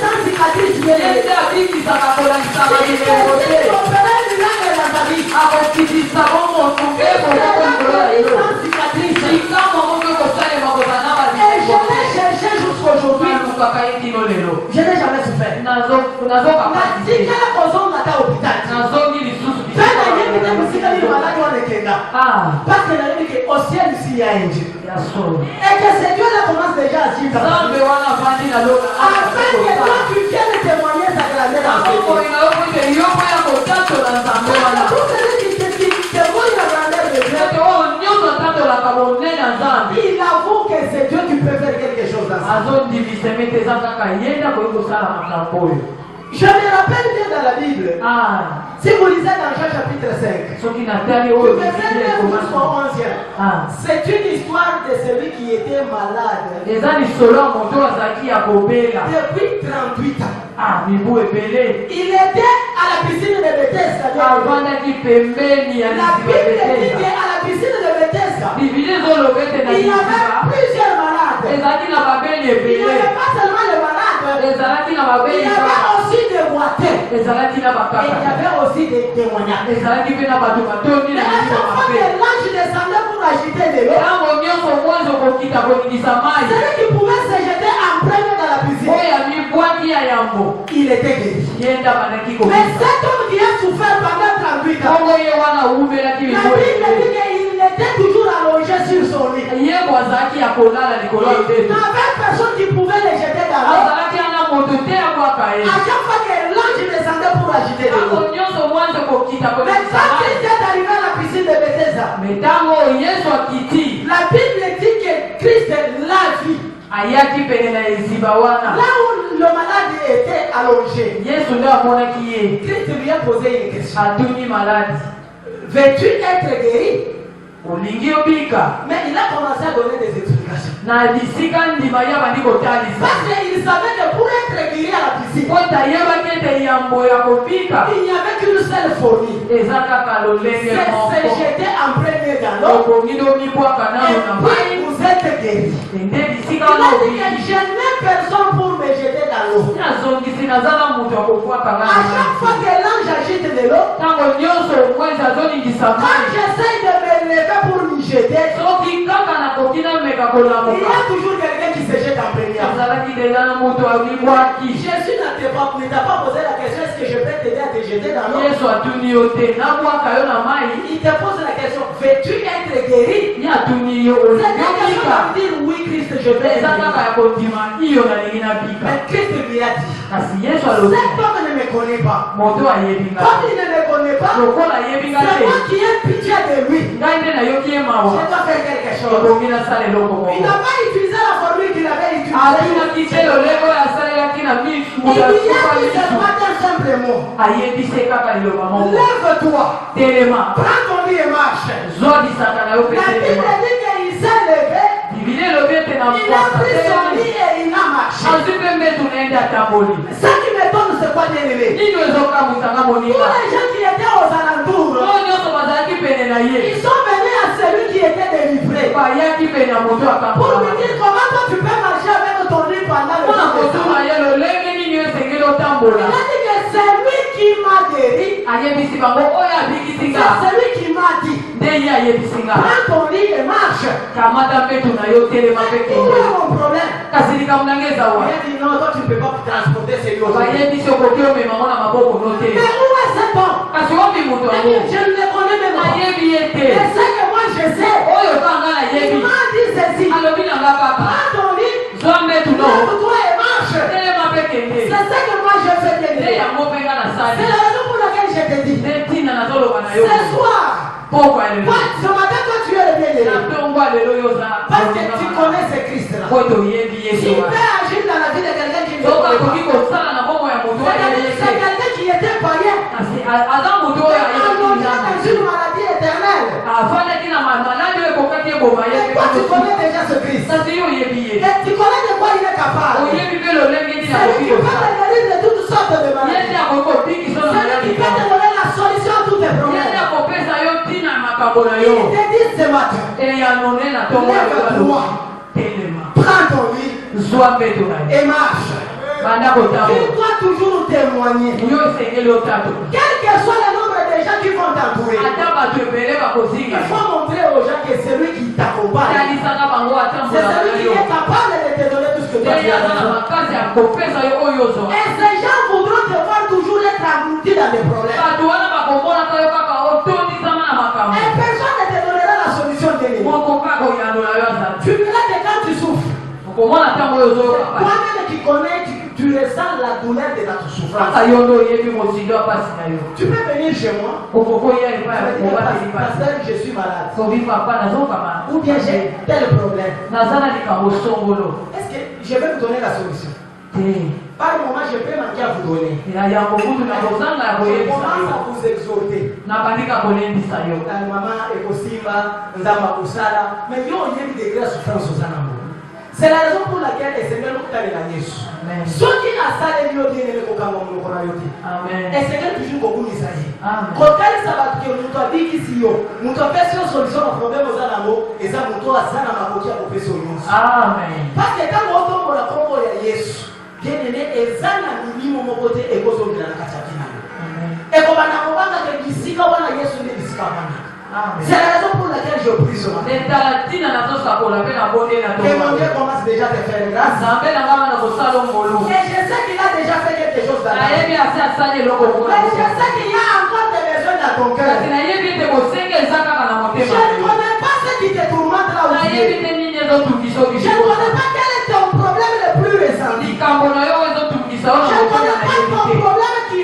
sans cicatrice. Il y a jusqu'aujourd'hui. Je n'ai jamais souffert. Parce que au ciel ici il y a un Dieu. Et que ce Dieu-là commence déjà à suivre. Afin que toi tu viennes témoigner sa grandeur dans ce Dieu. Tout celui qui témoigne la grandeur de Dieu, il avoue que c'est Dieu qui peut faire quelque chose dans sa vie. Je me rappelle bien dans la Bible. Si vous lisez dans Jean chapitre 5, c'est une histoire de celui qui était malade depuis 38 ans. Il était à la piscine de Bethesda. La Bible dit qu'à la piscine de Bethesda, il y avait plusieurs malades. Il n'y avait pas seulement les malades, il y avait aussi des boiteux. Et il y avait aussi des témoignages. Mais à chaque fois que l'ange descendait pour agiter de l'eau, celui qui pouvait se jeter en premier dans la piscine, il était guéri. Mais cet homme qui a souffert pendant 38 ans, la Bible dit qu'il était toujours allongé sur son lit. Il n'y avait personne qui pouvait le jeter dans l'eau. À chaque fois que l'ange je descendais pour agiter de l'eau. Ako nyonso mwanzo kokita Mais kwenye quand samani. Christ est arrivé à la piscine de Bethesda, Metango Yesu akiti. la Bible dit que Christ l'a vu. Ayaki pene na eziba wana. Là où le malade était allongé, Yesu ndio amonaki ye. Christ lui a posé une question. Atuni maladi. Veux-tu être guéri? Olingi obika. Mais il a commencé à donner des explications. Na bisika ndima ya bandi kotalisa. Parce qu'il savait que pour être guéri à la piscine, Kota yebaki ete yambo ya kobika. il n'y avait qu'une seule formule. Eza kaka lolenge C'est moko. se jeter en premier dans l'eau. Okongi domibwaka nano na Et mai. puis vous êtes guéri. Ende bisika Il a dit que lobiki. je n'ai personne pour me jeter dans l'eau. Nazongisi nazala mutu akobwaka À nano chaque na fois que l'ange agite de l'eau, ntango nyonso mwezi azoningisa quand mai. j'essaye de me lever pour m'y jeter, Soki kaka nakoki nameka il y kolamuka. a toujours quelqu'un qui se jette en premier. Azalaki deja na mutu abibwaki. Jésus ne t'a pas posé la question, est-ce que je peux t'aider à te jeter dans l'eau? Yesu atuni yo te nabwaka yo na mai. Il te pose la question, veux-tu être guéri? Ye atuni yo C'est olingi la question obika. de dire oui, Christ, je veux être Eza guéri. kaka ya kondima iyo nalingi nabika. Mais Christ lui a dit, Kasi Yesu alobi cet homme ne me connaît pas. moto ayebi nga. Comme il ne me connaît pas, Lokola ayebi nga c'est moi te. qui ai pitié de lui. Ngai nde nayoki ye Je mawa. dois faire quelque chose. Ebongi nasala eloko Il moko. n'a pas utilisé la formule qu'il avait utilisée. Atunaki te loleko oyo asalelaki na Il misu lui ya a suka dit misu. seulement un simple mot. Ayebi se kaka liloba moko. Lève-toi, Telema. prends ton lit et marche. Zwa bisaka na yo pe La Bible telema. dit qu'il s'est levé, Biblia elobi ete na il a mkwasa pris son telemi. lit et il a marché. Azwi pe mbetu naende atamboli. Ce qui m'étonne, c'est quoi bien aimé? Nini ezokamwisanga Tous moninga. les gens qui étaient aux alentours, Oyo nyonso bazalaki pene na ye. ils sont venus à celui qui était délivré. Bayaki pene ya moto Pour akambolama. lui dire comment toi tu peux marcher avec ton lit pendant le Mpona temps de kotuna temps. ye lolenge nini esengeli Il otambola. a dit que c'est lui qui m'a guéri. Ayebisi bango oyo abikisi nga. C'est celui qui m'a dit, Nde ye ayebisi nga. prends ton lit et marche. Kamata mpetu na yo telema mpe Où kende. est mon problème? Kasi likambo nange eza Il wa. a dit non, toi tu ne peux pas transporter ces lieux. Mais Bayebisi okoki omema ngo na maboko notelema. où est cet homme? Kasi obi moto Il a yango. dit, je ne le connais même pas. Nayebi ye te. Mais ce que moi je sais, Oyo kanga il nayebi. m'a dit ceci. Alobi na nga kaka. Prends ton lit, Zwa mbetu no. lève-toi et marche. Telema mpe kende. C'est ce que moi je fais bien Nde aimé. yango mpe nga C'est nasali. la raison pour laquelle je te dis. Nde ntina nazoloba na yo. Ce soir, Pokwa lelo. toi, ce matin, toi tu es le bien Na aimé. tongo lelo yo za. Parce que tu connais ce Christ-là. Po toyebi Tu Yesu wa. peux agir dans la vie de quelqu'un qui ne te Soki connaît akoki pas. kosala na bongo ya moto ayeli C'est te. quelqu'un qui était païen. Kasi aza moto oyo ayebaki Allongé dans nzambe. une maladie éternelle. Afandaki na maladi oyo ekokaki eboma ye Et mpe toi, tu kosuka. connais déjà ce Christ. Kasi yo oyebi ye. Et tu connais de quoi il est capable. Oyebi mpe lolenge nini C'est akoki lui qui peut kosala. te guérir de toutes sortes de Ye maladies. nde akoki kobikisa na C'est lui maladi qui peut te kaka. donner la solution à tous tes Ye nde problèmes. akopesa yo ntina ya makambo na Il yo. te dit ce matin, Eyanone na tongo ya lève-toi, telema. prends ton lit Zwa mbeto na ye. et marche. Banda kotambola. Tu dois toujours témoigner. Yo esengeli otato. Quel que soit le nombre de gens qui vont t'entourer, Ata bato ebele bakozinga. il faut montrer aux gens que c'est lui qui t'accompagne. Talisaka bango C'est atambola na celui qui yo. est capable de te donner tout ce que toi Nde tu ye as aza na besoin. makasi ya kopesa yo oyo ozwa. Et ces gens voudront te voir toujours être englouti dans des problèmes. Bato wana bakomonaka yo kaka otondisama na makambo. Et personne ne te donnera la solution de l'ennemi. Moko kaka oyanola yo aza. Tu verras que quand tu souffres, Okomona ntango oyo ozoyoka pasi. toi-même qui connais, tu ressens la douleur de ta souffrance. Kaka yo nde oyebi mozindo ya pasi na yo. Tu peux venir chez moi. Okokoya epai Tu ya vas dire, kobateli pasi. pasteur, je suis malade. Kobi papa nazokama. Ou bien j'ai tel problème. Naza na likambo songolo. Est-ce que je vais vous donner la solution? Te. Par moment, je peux manquer à vous donner. Ya yango kutu na kozanga ya Je koyebisa commence à yo. vous exhorter. Nabandika kolembisa yo. Maman ekosimba nzamba kusala mais yo oyebi degré ya souffrance oza nango. C'est la raison pour laquelle esengeli okutalela yesu Amen. soki asaleli yo bien-aimé kokanga monoko na yo te Amen. esengeli toujours kokumisa ye Amen. kotalisa bato ke moto abikisi yo moto apesi yo solution na problème oza nango eza moto aza na makoki ya kopesa yo nyonso Amen. parce que ntango otombola nkombo ya yesu bien-aimé eza na milimo moko te ekozongela na kati ya bina yo Amen. ekobanda kobanga ke bisika wana yesu nde bisika wana. C'est Amen. la raison pour laquelle je prie ce matin. Netala tina nazosakola mpe na bonde na Que mon tongo. Dieu commence déjà à te faire grâce. Nzambe na ngama na kosala ngolu. Et je sais qu'il a déjà fait quelque chose dans ta vie. Nayebi ase asali eloko Mais je moko. sais qu'il y a encore des besoins dans ton cœur. Kasi nayebi ete kosenga eza kaka na Je motema. ne connais pas ce qui te tourmente là où tu Nayebi es. te nini ezotungisa oyo Je ne connais pas quel est ton problème le plus récent. likambo na yo ezotungisa oyo Je na ne motema connais na pas yebi ton te. problème qui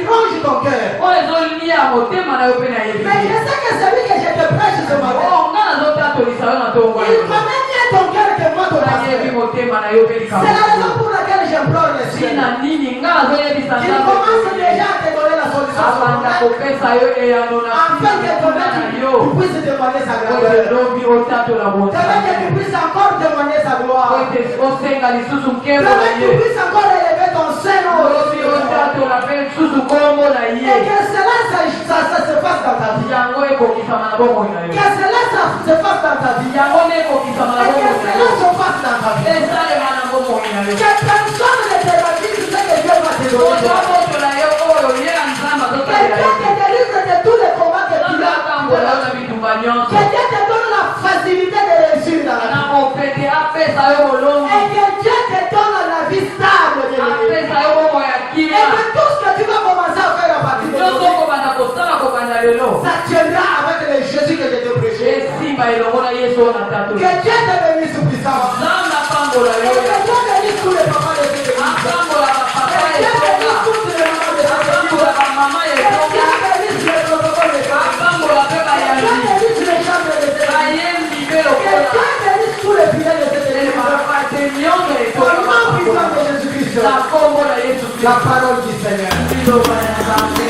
C'est la raison pour laquelle j'implore les cieux. Sina nini nga zoyebisa Il commence déjà à te donner la solution. abanda kopesa yo eyano na Afin que toi-même tu puisses témoigner sa grandeur. lobi otatola bonsa Afin que tu puisses encore témoigner sa gloire. ote osenga lisusu nkembo Afin na que tu ye puisses encore élever ton sein au lobi otatola mpe lisusu kombo na Et ye que cela ça se fasse dans ta vie. yango ekokisama na bomoi na yo Que cela ça se fasse dans ta vie. yango nde ekokisama na Et que bomoi na cela yo se fasse dans ta vie. esalema na bomoi na yo Que personne ne te va dire ce que Dieu va te donner. ozobotola yo oyo ye ya nzambe Que azotalela Dieu yo te délivre de tous les combats que tu as. atambola yo na bitumba nyonso Que Dieu te donne la facilité de réussir dans la na vie. kopete apesa yo bolongi Et que Dieu te donne la vie stable de l'ennemi. apesa yo bomoi ya Et kimia que tout ce que tu vas commencer à faire à partir de nyonso aujourd'hui, okobanda kosala kobanda lelo ça tiendra avec le Jésus que je t'ai prêché. esimba elongo na yesu oyo na tato Que Dieu te bénisse puissamment. nzambe apambola Et yo que Dieu bénisse tous les papas de cette église. apambola bapapa Que Dieu bénisse etonga tous les mamans de cette église. apambola bamama Que Dieu etonga bénisse les protocoles de femmes. apambola mpe Que Dieu bayambi bénisse les chambres de cette église. bayembi mpe Que lokola Dieu bénisse tous les fidèles de cette église. bapate nyonso Au nom puissant etonga de Jésus-Christ. na kombo na yesu La parole du Seigneur. liloba ya nzambe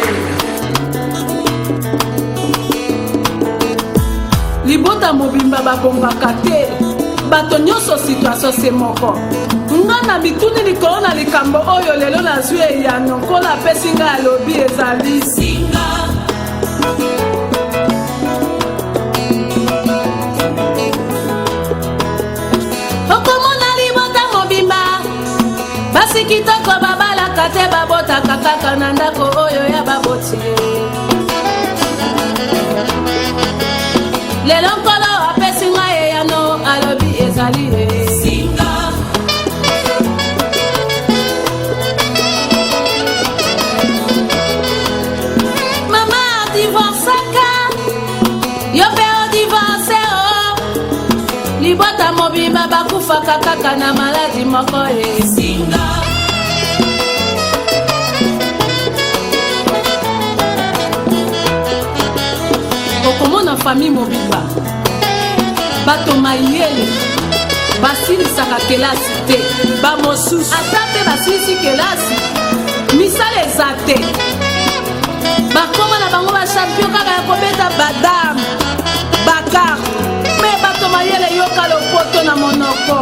libota mobimba babombaka te bato nyonso situation se moko nga na bituni likolo na likambo oyo lelo nazwi eyano nkolo apesi ngai alobi ezali singa okomona libota mobimba basi kitoko babalaka te babotaka kaka na ndako oyo ya baboti lelo nkolo apesi ngai eyano alobi ezali singa mama adivorsaka yo mpe odivorse o libota mobimba bakufaka kaka na maladi moko esinga okomona fami mobimba bato mayele basilisaka kelasi te bamosusu ata mpe basilisi kelasi misala eza te bakoma na bango bashampio kaka ya kobeta badame bakar mpe bato mayele yoka lopoto na monoko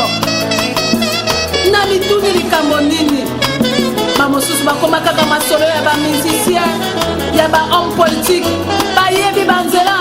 na mituni likambo nini bamosusu bakoma kaka masolo ya bamusicien ya bahomme politique bayebi banzela